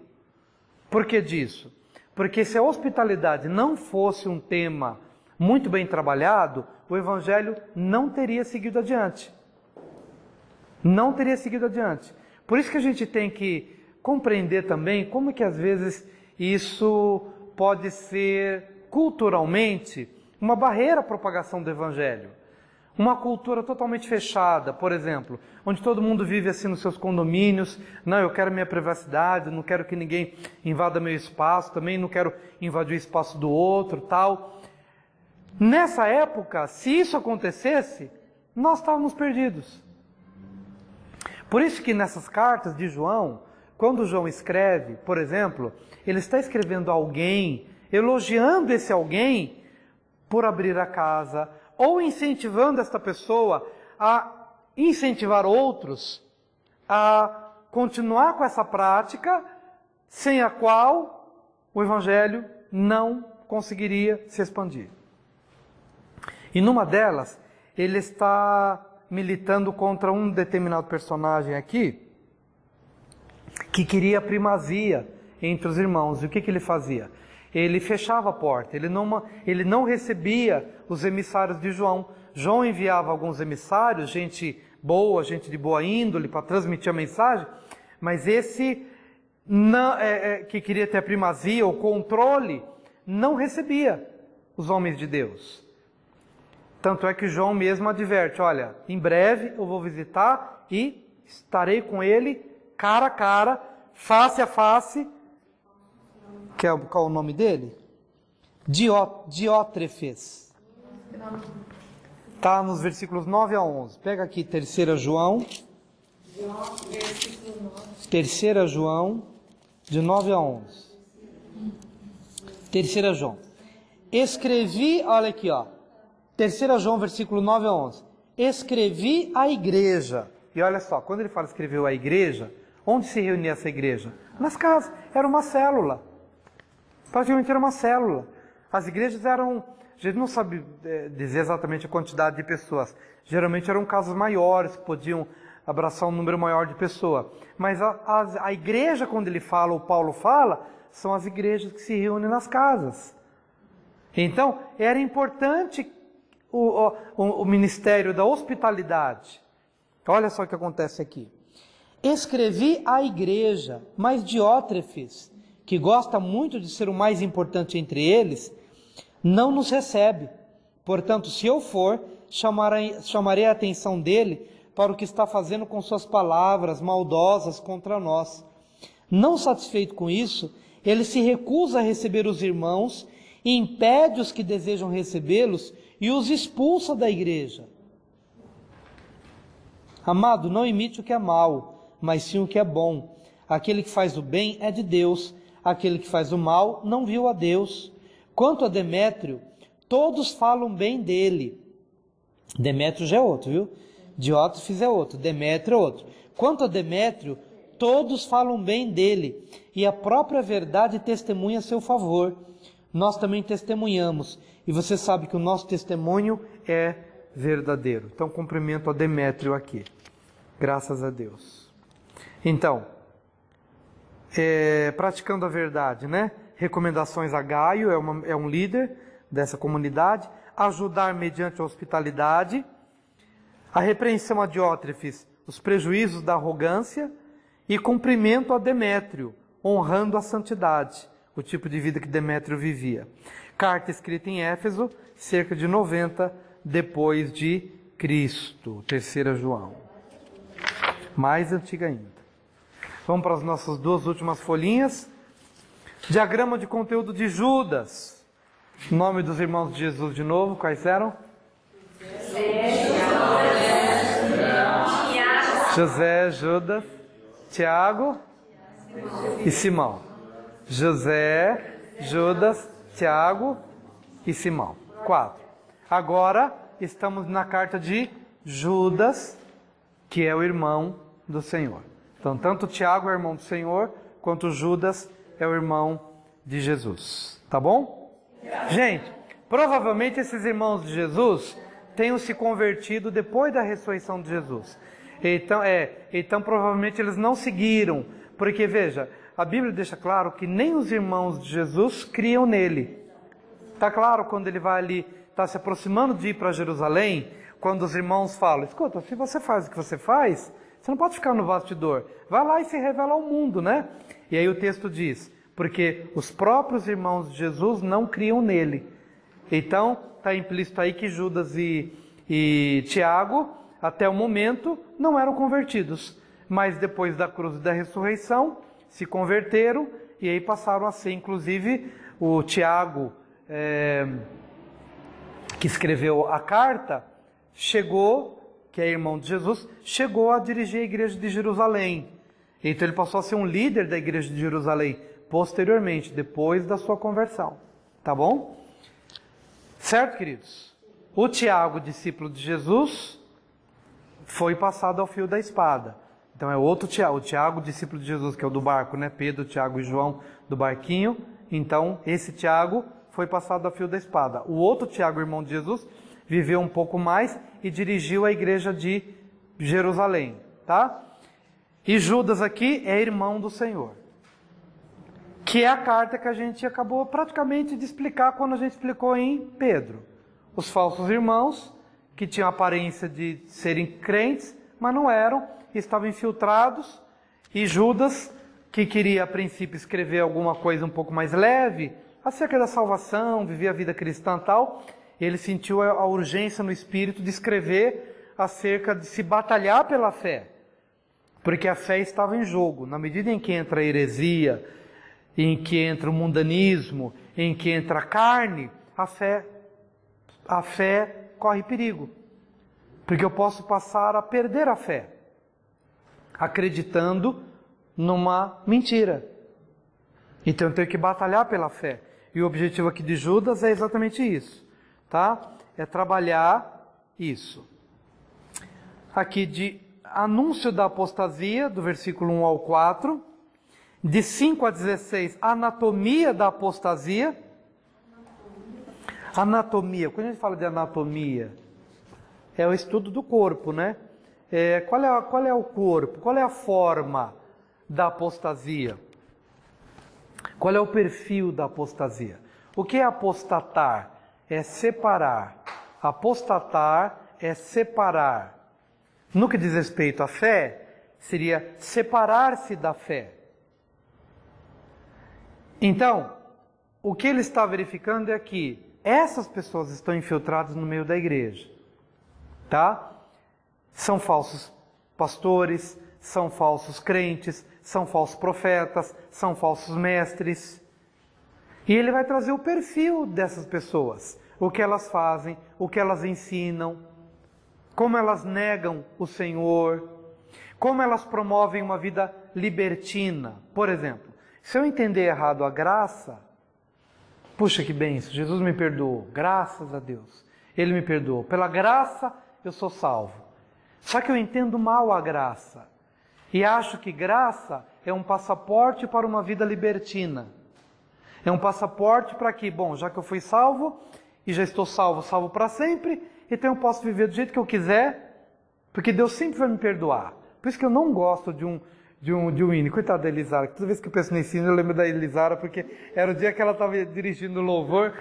Por que disso? Porque se a hospitalidade não fosse um tema muito bem trabalhado, o evangelho não teria seguido adiante. Não teria seguido adiante. Por isso que a gente tem que compreender também como que às vezes isso pode ser culturalmente uma barreira à propagação do evangelho. Uma cultura totalmente fechada, por exemplo, onde todo mundo vive assim nos seus condomínios. Não, eu quero minha privacidade, não quero que ninguém invada meu espaço, também não quero invadir o espaço do outro, tal. Nessa época, se isso acontecesse, nós estávamos perdidos. Por isso que nessas cartas de João, quando João escreve, por exemplo, ele está escrevendo a alguém, elogiando esse alguém por abrir a casa, ou incentivando esta pessoa a incentivar outros a continuar com essa prática, sem a qual o evangelho não conseguiria se expandir. E numa delas, ele está militando contra um determinado personagem aqui, que queria primazia entre os irmãos. E o que ele fazia? Ele fechava a porta, ele não recebia os emissários de João. João enviava alguns emissários, gente boa, gente de boa índole, para transmitir a mensagem, mas esse que queria ter a primazia, o controle, não recebia os homens de Deus. Tanto é que João mesmo adverte, olha, em breve eu vou visitar e estarei com ele cara a cara, face a face. Qual é o nome dele? Diótrefes. Está nos versículos 9 a 11. Pega aqui 3 João. 3 João, de 9 a 11. 3 João. Escrevi, olha aqui, ó. 3 João, versículo 9 a 11. Escrevi à igreja. E olha só, quando ele fala escreveu à igreja, onde se reunia essa igreja? Nas casas. Era uma célula. Praticamente era uma célula. As igrejas eram, a gente não sabe dizer exatamente a quantidade de pessoas. Geralmente eram casas maiores, que podiam abraçar um número maior de pessoas. Mas a igreja, quando ele fala, ou Paulo fala, são as igrejas que se reúnem nas casas. Então, era importante o ministério da hospitalidade. Olha só o que acontece aqui. Escrevi à igreja, mas Diótrefes, que gosta muito de ser o mais importante entre eles, não nos recebe. Portanto, se eu for, chamarei a atenção dele para o que está fazendo com suas palavras maldosas contra nós. Não satisfeito com isso, ele se recusa a receber os irmãos e impede os que desejam recebê-los e os expulsa da igreja. Amado, não imite o que é mal, mas sim o que é bom. Aquele que faz o bem é de Deus, aquele que faz o mal não viu a Deus. Quanto a Demétrio, todos falam bem dele. Demétrio já é outro, viu? Diótrefes é outro, Demétrio é outro. Quanto a Demétrio, todos falam bem dele, e a própria verdade testemunha a seu favor. Nós também testemunhamos, e você sabe que o nosso testemunho é verdadeiro. Então, cumprimento a Demétrio aqui. Graças a Deus. Então, praticando a verdade, né? Recomendações a Gaio, é um líder dessa comunidade. Ajudar mediante a hospitalidade. A repreensão a Diótrefes, os prejuízos da arrogância. E cumprimento a Demétrio, honrando a santidade, o tipo de vida que Demétrio vivia. Carta escrita em Éfeso, cerca de 90 depois de Cristo, 3 João. Mais antiga ainda. Vamos para as nossas 2 últimas folhinhas. Diagrama de conteúdo de Judas. Nome dos irmãos de Jesus de novo, quais eram? José, Judas, Tiago e Simão. José, Judas, Tiago e Simão. 4. Agora estamos na carta de Judas, que é o irmão do Senhor. Então, tanto Tiago é o irmão do Senhor, quanto Judas é o irmão de Jesus. Tá bom? Gente, provavelmente esses irmãos de Jesus tenham se convertido depois da ressurreição de Jesus. Então provavelmente eles não seguiram, porque veja, a Bíblia deixa claro que nem os irmãos de Jesus criam nele. Está claro quando ele vai ali, está se aproximando de ir para Jerusalém, quando os irmãos falam, escuta, se você faz o que você faz, você não pode ficar no bastidor, vai lá e se revela ao mundo, né? E aí o texto diz, porque os próprios irmãos de Jesus não criam nele. Então, está implícito aí que Judas e Tiago, até o momento, não eram convertidos. Mas depois da cruz e da ressurreição, se converteram e aí passaram a ser, inclusive, o Tiago, que escreveu a carta, que é irmão de Jesus, chegou a dirigir a igreja de Jerusalém. Então ele passou a ser um líder da igreja de Jerusalém, posteriormente, depois da sua conversão. Tá bom? Certo, queridos? O Tiago, discípulo de Jesus, foi passado ao fio da espada. Então é outro Tiago, o Tiago, discípulo de Jesus, que é o do barco, né? Pedro, Tiago e João do barquinho. Então esse Tiago foi passado ao fio da espada. O outro Tiago, irmão de Jesus, viveu um pouco mais e dirigiu a igreja de Jerusalém, tá? E Judas aqui é irmão do Senhor, que é a carta que a gente acabou praticamente de explicar quando a gente explicou em Pedro. Os falsos irmãos, que tinham a aparência de serem crentes, mas não eram, estavam infiltrados, e Judas, que queria a princípio escrever alguma coisa um pouco mais leve, acerca da salvação, viver a vida cristã e tal, ele sentiu a urgência no espírito de escrever acerca de se batalhar pela fé, porque a fé estava em jogo. Na medida em que entra a heresia, em que entra o mundanismo, em que entra a carne, a fé corre perigo, porque eu posso passar a perder a fé, acreditando numa mentira. Então eu tenho que batalhar pela fé, e o objetivo aqui de Judas é exatamente isso, tá? É trabalhar isso. Aqui de anúncio da apostasia, do versículo 1 ao 4, de 5 a 16, anatomia da apostasia. Anatomia, quando a gente fala de anatomia, é o estudo do corpo, né? Qual é o corpo? Qual é a forma da apostasia? Qual é o perfil da apostasia? O que é apostatar? É separar. Apostatar é separar. No que diz respeito à fé, seria separar-se da fé. Então, o que ele está verificando é que essas pessoas estão infiltradas no meio da igreja, tá? São falsos pastores, são falsos crentes, são falsos profetas, são falsos mestres. E ele vai trazer o perfil dessas pessoas. o que elas fazem, o que elas ensinam, como elas negam o Senhor, como elas promovem uma vida libertina. Por exemplo, se eu entender errado a graça, puxa que bênção, Jesus me perdoou, graças a Deus, Ele me perdoou. Pela graça eu sou salvo. Só que eu entendo mal a graça e acho que graça é um passaporte para uma vida libertina. É um passaporte para que, bom, já que eu fui salvo e já estou salvo, salvo para sempre, então eu posso viver do jeito que eu quiser, porque Deus sempre vai me perdoar. Por isso que eu não gosto de um hino. Coitada da Elisara, toda vez que eu penso nesse hino eu lembro da Elisara, porque era o dia que ela estava dirigindo o louvor,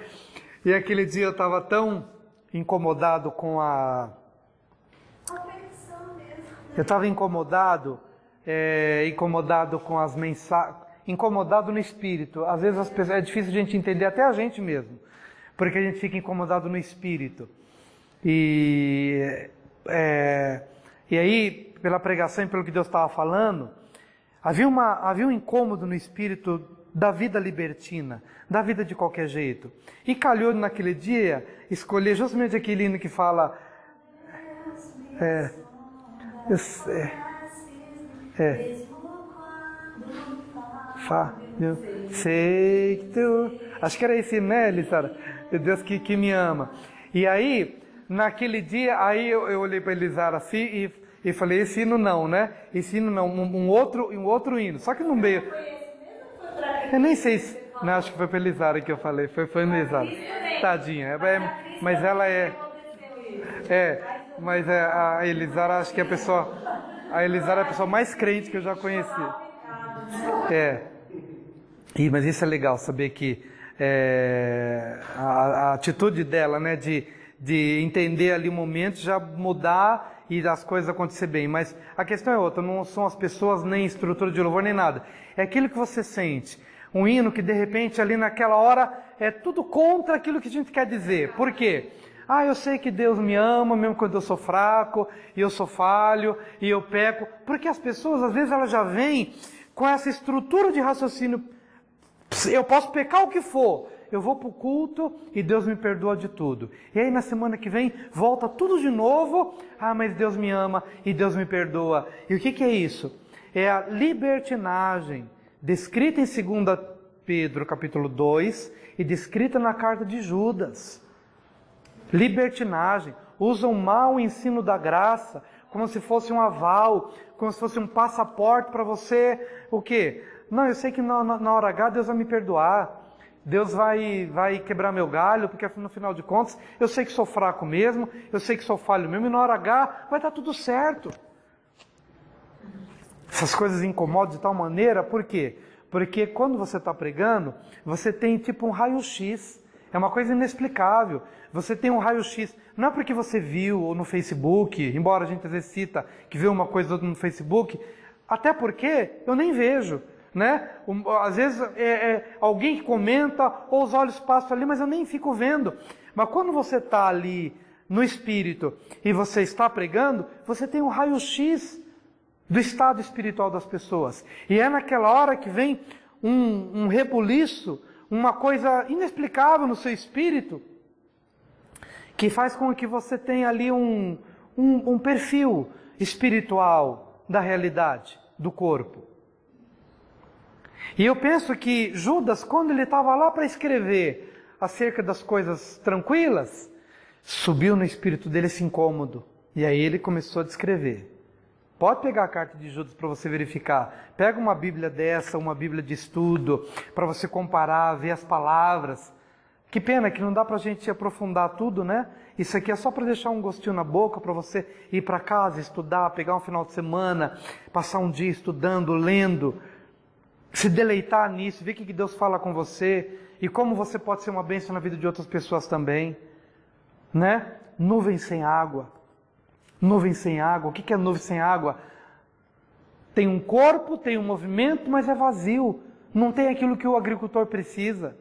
e aquele dia eu estava tão incomodado com a... Eu estava incomodado com as mensagens, incomodado no espírito. Às vezes as pessoas, é difícil a gente entender, até a gente mesmo, porque a gente fica incomodado no espírito. E aí, pela pregação e pelo que Deus estava falando, havia um incômodo no espírito da vida libertina, da vida de qualquer jeito. E calhou naquele dia escolher justamente aquele hino que fala... sei que tu... Acho que era esse, né, Elisara? Deus que me ama. E aí, naquele dia, aí eu olhei para Elisara assim e falei, esse hino não, né? Esse hino não, um outro hino. Só que no meio... Eu nem sei se... Não, acho que foi para Elisara que eu falei. Foi para Elisara. Tadinha. Mas ela mas a Elisara, acho que é a pessoa... A Elisara é a pessoa mais crente que eu já conheci. Mas isso é legal, saber que a atitude dela, né, de entender ali o momento, já mudar e as coisas acontecer bem. Mas a questão é outra, não são as pessoas, nem estrutura de louvor, nem nada. É aquilo que você sente. Um hino que de repente ali naquela hora é tudo contra aquilo que a gente quer dizer. Por quê? Eu sei que Deus me ama, mesmo quando eu sou fraco, e eu sou falho, e eu peco. Porque as pessoas, às vezes, elas já vêm com essa estrutura de raciocínio. Eu posso pecar o que for, eu vou para o culto e Deus me perdoa de tudo. E aí na semana que vem, volta tudo de novo. Mas Deus me ama e Deus me perdoa. E o que é isso? É a libertinagem, descrita em 2 Pedro capítulo 2 e descrita na carta de Judas. Libertinagem, usam mal o ensino da graça, como se fosse um aval, como se fosse um passaporte para você, o quê? Não, eu sei que na hora H Deus vai me perdoar, Deus vai quebrar meu galho, porque no final de contas, eu sei que sou fraco mesmo, eu sei que sou falho mesmo, e na hora H vai estar tudo certo. Essas coisas incomodam de tal maneira, por quê? Porque quando você está pregando, você tem tipo um raio-x, é uma coisa inexplicável. Você tem um raio-x, não é porque você viu ou no Facebook, embora a gente às vezes cita que viu uma coisa ou outra no Facebook, até porque eu nem vejo, né? Às vezes alguém que comenta, ou os olhos passam ali, mas eu nem fico vendo. Mas quando você está ali no Espírito e você está pregando, você tem um raio-x do estado espiritual das pessoas. E é naquela hora que vem um rebuliço, uma coisa inexplicável no seu espírito, que faz com que você tenha ali um perfil espiritual da realidade, do corpo. E eu penso que Judas, quando ele estava lá para escrever acerca das coisas tranquilas, subiu no espírito dele esse incômodo. E aí ele começou a descrever. Pode pegar a carta de Judas para você verificar. Pega uma Bíblia dessa, uma Bíblia de estudo, para você comparar, ver as palavras. Que pena que não dá para a gente aprofundar tudo, né? Isso aqui é só para deixar um gostinho na boca, para você ir para casa, estudar, pegar um final de semana, passar um dia estudando, lendo, se deleitar nisso, ver o que Deus fala com você e como você pode ser uma bênção na vida de outras pessoas também, né? Nuvem sem água. Nuvem sem água. O que é nuvem sem água? Tem um corpo, tem um movimento, mas é vazio. Não tem aquilo que o agricultor precisa.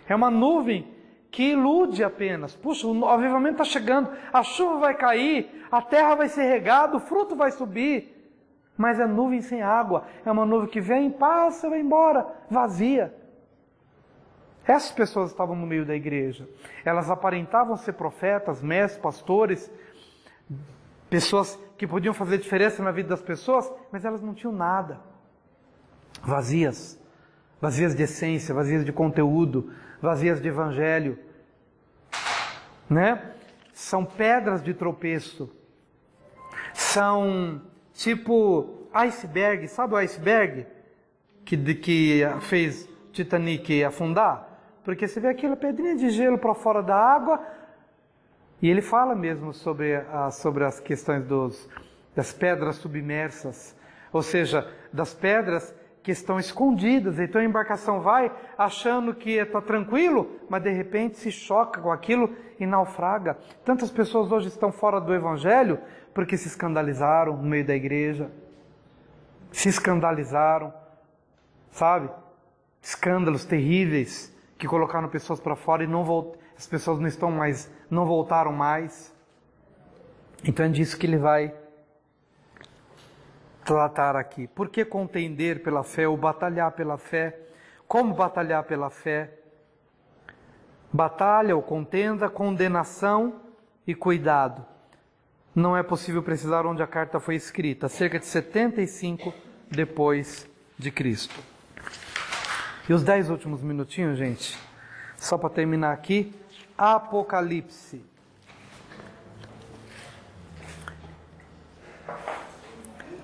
É uma nuvem que ilude apenas. Puxa, o avivamento está chegando, a chuva vai cair, a terra vai ser regada, o fruto vai subir. Mas é nuvem sem água. É uma nuvem que vem, passa, vai embora, vazia. Essas pessoas estavam no meio da igreja. Elas aparentavam ser profetas, mestres, pastores, pessoas que podiam fazer diferença na vida das pessoas, mas elas não tinham nada. Vazias. Vazias de essência, vazias de conteúdo, vazias de evangelho. Né? São pedras de tropeço. São tipo iceberg. Sabe o iceberg que fez Titanic afundar? Porque você vê aquela pedrinha de gelo para fora da água, e ele fala mesmo sobre as questões das pedras submersas, ou seja, das pedras que estão escondidas. Então a embarcação vai achando que está tranquilo, mas de repente se choca com aquilo e naufraga. Tantas pessoas hoje estão fora do Evangelho porque se escandalizaram no meio da igreja, se escandalizaram, sabe? Escândalos terríveis que colocaram pessoas para fora e as pessoas não voltaram mais. Então é disso que ele vai tratar aqui. Por que contender pela fé ou batalhar pela fé? Como batalhar pela fé? Batalha ou contenda, condenação e cuidado. Não é possível precisar onde a carta foi escrita, cerca de 75 depois de Cristo. E os 10 últimos minutinhos, gente, só para terminar aqui, Apocalipse.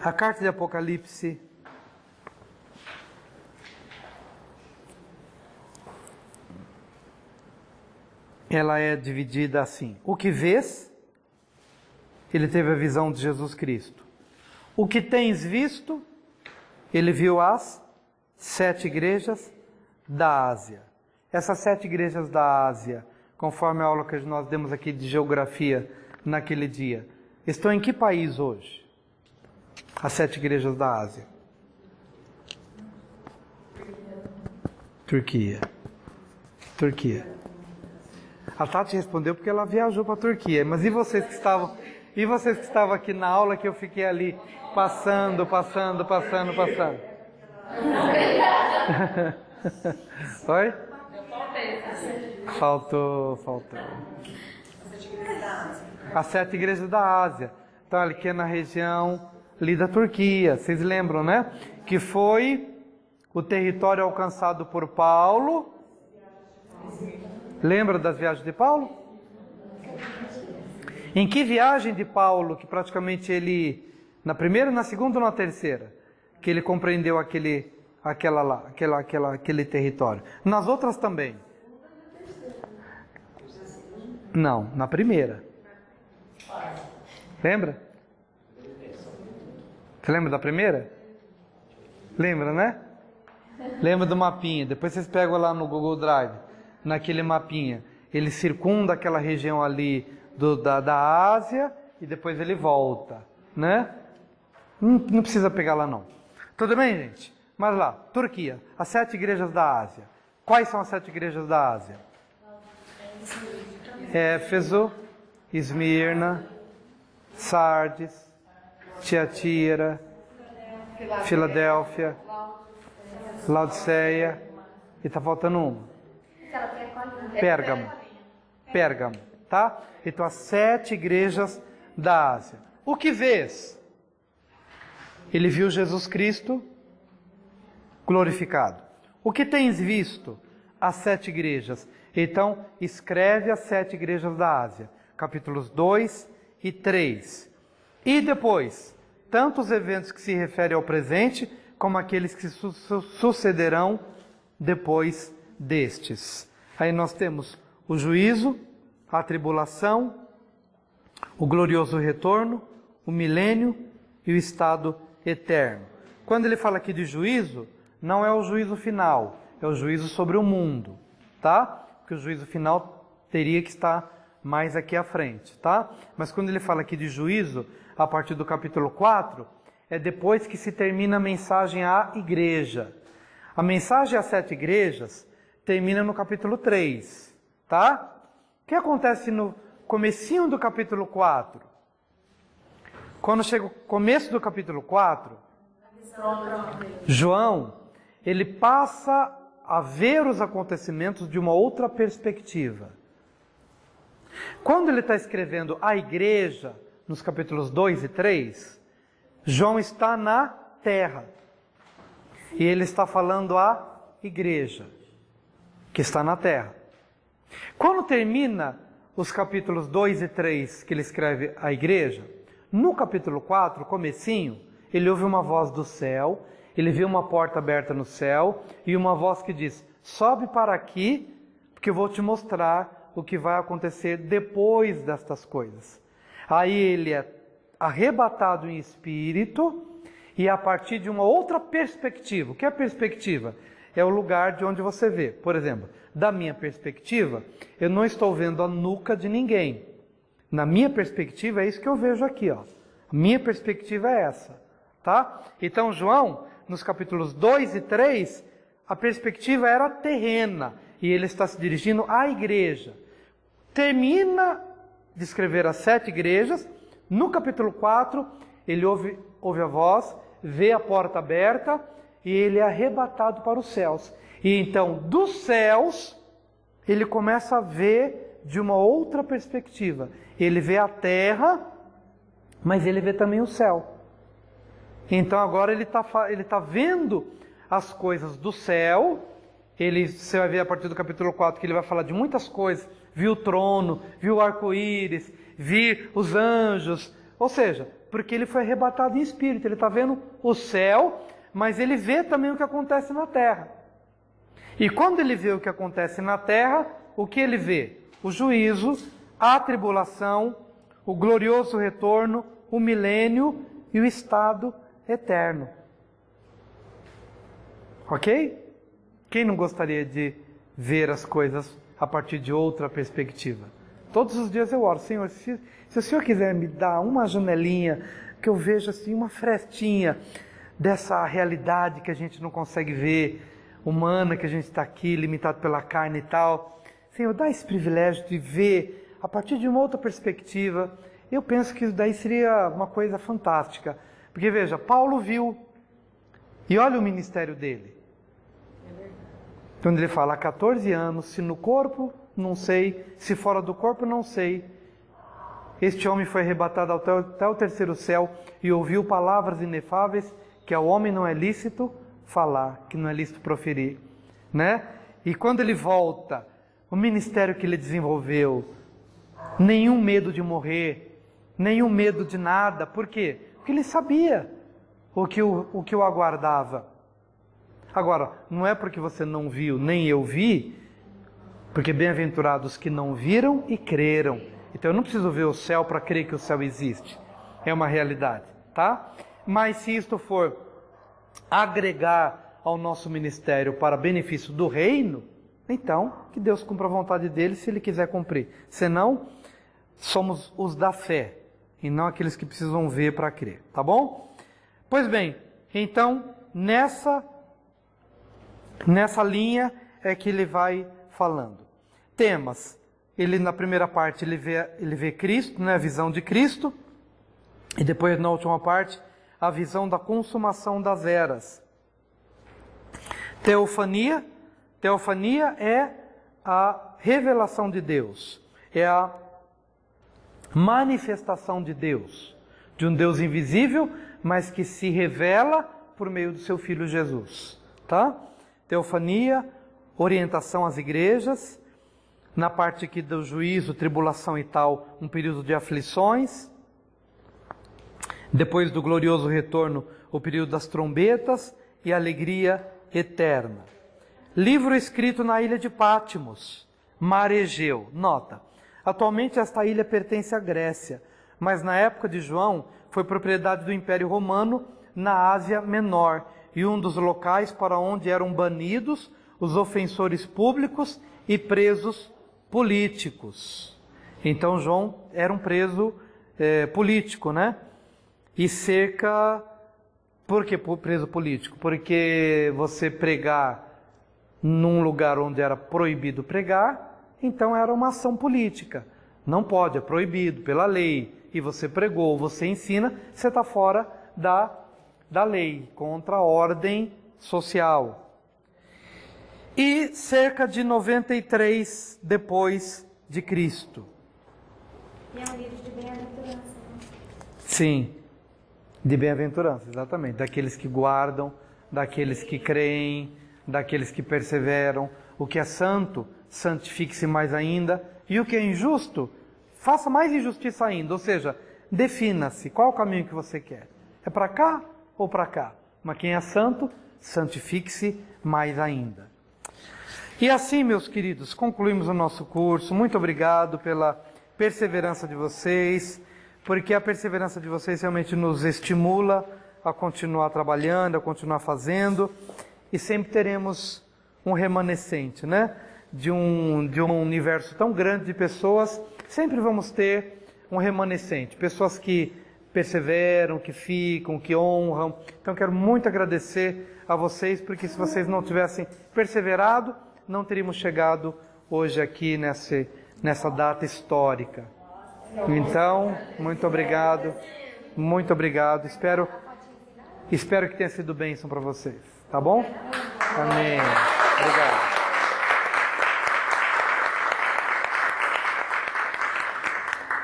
A carta de Apocalipse ela é dividida assim: o que vês, ele teve a visão de Jesus Cristo. O que tens visto, ele viu as 7 igrejas da Ásia. Essas 7 igrejas da Ásia, conforme a aula que nós demos aqui de geografia naquele dia, estão em que país hoje? As 7 igrejas da Ásia. Turquia. A Tati respondeu porque ela viajou para a Turquia. Mas e vocês que estavam aqui na aula, que eu fiquei ali passando? Oi? Faltou. As 7 igrejas da Ásia. Então, ali que é na região ali da Turquia. Vocês lembram, né? Que foi o território alcançado por Paulo. Lembra das viagens de Paulo? Em que viagem de Paulo, que praticamente ele, na primeira, na segunda ou na terceira, que ele compreendeu aquele território? Nas outras também? Não, na primeira. Lembra? Você lembra da primeira? Lembra, né? Lembra do mapinha? Depois vocês pegam lá no Google Drive, naquele mapinha. Ele circunda aquela região ali da Ásia e depois ele volta, né? Não precisa pegar lá não. Tudo bem, gente? Mas lá, Turquia, as 7 igrejas da Ásia. Quais são as 7 igrejas da Ásia? Éfeso, Esmirna, Sardes, Tiatira, Filadélfia, Laodiceia, e está faltando uma. Pérgamo, tá? Então as 7 igrejas da Ásia. O que vês? Ele viu Jesus Cristo glorificado. O que tens visto? As 7 igrejas. Então escreve as 7 igrejas da Ásia, capítulos 2 e 3. E depois, tanto os eventos que se referem ao presente, como aqueles que sucederão depois destes. Aí nós temos o juízo, a tribulação, o glorioso retorno, o milênio e o estado eterno. Quando ele fala aqui de juízo, não é o juízo final, é o juízo sobre o mundo, tá? Porque o juízo final teria que estar mais aqui à frente, tá? Mas quando ele fala aqui de juízo, a partir do capítulo 4, é depois que se termina a mensagem à igreja. A mensagem às 7 igrejas termina no capítulo 3, tá? O que acontece no comecinho do capítulo 4? Quando chega o começo do capítulo 4, João, ele passa a ver os acontecimentos de uma outra perspectiva. Quando ele está escrevendo a igreja, nos capítulos 2 e 3, João está na terra. E ele está falando à igreja, que está na terra. Quando termina os capítulos 2 e 3, que ele escreve à igreja, no capítulo 4, comecinho, ele ouve uma voz do céu, ele vê uma porta aberta no céu, e uma voz que diz, sobe para aqui, porque eu vou te mostrar o que vai acontecer depois destas coisas. Aí ele é arrebatado em espírito, e a partir de uma outra perspectiva. O que é a perspectiva? É o lugar de onde você vê. Por exemplo, da minha perspectiva, eu não estou vendo a nuca de ninguém. Na minha perspectiva, é isso que eu vejo aqui, ó. A minha perspectiva é essa, tá? Então, João, nos capítulos 2 e 3, a perspectiva era terrena, e ele está se dirigindo à igreja. Termina de escrever as 7 igrejas, no capítulo 4, ele ouve a voz, vê a porta aberta, e ele é arrebatado para os céus. E então, dos céus, ele começa a ver de uma outra perspectiva. Ele vê a terra, mas ele vê também o céu. Então agora ele está vendo as coisas do céu. Você vai ver a partir do capítulo 4 que ele vai falar de muitas coisas. Viu o trono, viu o arco-íris, viu os anjos. Ou seja, porque ele foi arrebatado em espírito. Ele está vendo o céu, mas ele vê também o que acontece na terra. E quando ele vê o que acontece na terra, o que ele vê? O juízo, a tribulação, o glorioso retorno, o milênio e o estado eterno. Ok? Quem não gostaria de ver as coisas a partir de outra perspectiva? Todos os dias eu oro, Senhor, se o Senhor quiser me dar uma janelinha, que eu veja assim uma frestinha dessa realidade que a gente não consegue ver, humana, que a gente está aqui, limitado pela carne e tal. Senhor, dá esse privilégio de ver a partir de uma outra perspectiva. Eu penso que isso daí seria uma coisa fantástica. Porque veja, Paulo viu, e olha o ministério dele. Quando ele fala, há 14 anos, se no corpo, não sei, se fora do corpo, não sei. Este homem foi arrebatado até o terceiro céu e ouviu palavras inefáveis que ao homem não é lícito falar, que não é lícito proferir, né? E quando ele volta, o ministério que ele desenvolveu, nenhum medo de morrer, nenhum medo de nada. Por quê? Porque ele sabia o que o aguardava. Agora, não é porque você não viu, nem eu vi, porque bem-aventurados que não viram e creram. Então eu não preciso ver o céu para crer que o céu existe. É uma realidade, tá? Mas se isto for agregar ao nosso ministério para benefício do reino, então que Deus cumpra a vontade dele se ele quiser cumprir. Senão, somos os da fé e não aqueles que precisam ver para crer, tá bom? Pois bem, então nessa linha é que ele vai falando. Temas. Ele na primeira parte ele vê Cristo, né, a visão de Cristo, e depois na última parte a visão da consumação das eras. Teofania é a revelação de Deus, é a manifestação de Deus, de um Deus invisível, mas que se revela por meio do seu Filho Jesus, tá? Teofania, orientação às igrejas, na parte aqui do juízo, tribulação e tal, um período de aflições. Depois do glorioso retorno, o período das trombetas e alegria eterna. Livro escrito na ilha de Patmos, Mar Egeu. Nota, atualmente esta ilha pertence à Grécia, mas na época de João foi propriedade do Império Romano na Ásia Menor e um dos locais para onde eram banidos os ofensores públicos e presos políticos. Então João era um preso político, né? E cerca... Por que preso político? Porque você pregar num lugar onde era proibido pregar, então era uma ação política. Não pode, é proibido pela lei. E você pregou, você ensina, você está fora da lei, contra a ordem social. e cerca de 93 depois de Cristo. E é um livro de bem-aventurança, né? Sim, de bem-aventurança, exatamente. Daqueles que guardam, daqueles que creem, daqueles que perseveram. O que é santo, santifique-se mais ainda. E o que é injusto, faça mais injustiça ainda. Ou seja, defina-se qual o caminho que você quer. É para cá ou para cá? Mas quem é santo, santifique-se mais ainda. E assim, meus queridos, concluímos o nosso curso. Muito obrigado pela perseverança de vocês, porque a perseverança de vocês realmente nos estimula a continuar trabalhando, a continuar fazendo, e sempre teremos um remanescente, né? De um universo tão grande de pessoas, sempre vamos ter um remanescente, pessoas que perseveram, que ficam, que honram. Então quero muito agradecer a vocês, porque se vocês não tivessem perseverado, não teríamos chegado hoje aqui nessa data histórica. Então, muito obrigado, muito obrigado. Espero que tenha sido bênção para vocês, tá bom? Amém. Obrigado.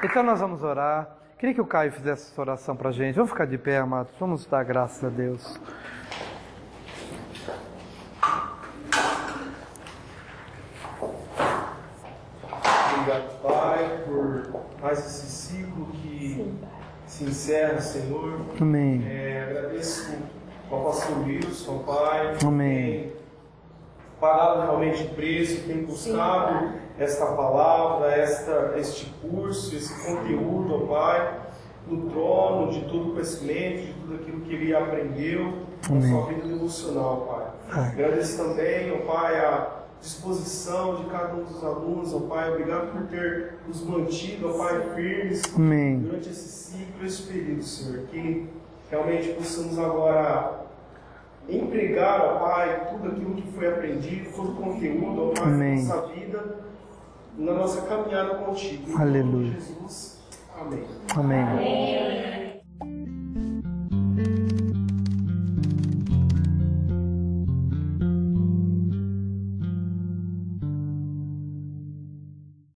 Então nós vamos orar. Queria que o Caio fizesse essa oração para a gente. Vamos ficar de pé, amados. Vamos dar graças a Deus. Obrigado, Pai, por mais esse ciclo que se encerra, Senhor. Amém. Agradeço ao pastor Wilson, Pai. Amém. Tem parado realmente preso, tem buscado esta palavra, este curso, esse conteúdo, ó Pai, no trono de todo o conhecimento, de tudo aquilo que ele aprendeu na sua vida devocional, Pai. Agradeço também, ó Pai, a disposição de cada um dos alunos, ó Pai. Obrigado por ter nos mantido, ó Pai, firmes durante esse ciclo, esse período, Senhor. Que realmente possamos agora empregar, ó Pai, tudo aquilo que foi aprendido, todo o conteúdo, ó Pai, na nossa vida, na nossa caminhada contigo. Aleluia. Em nome de Jesus. Amém. Amém. Amém.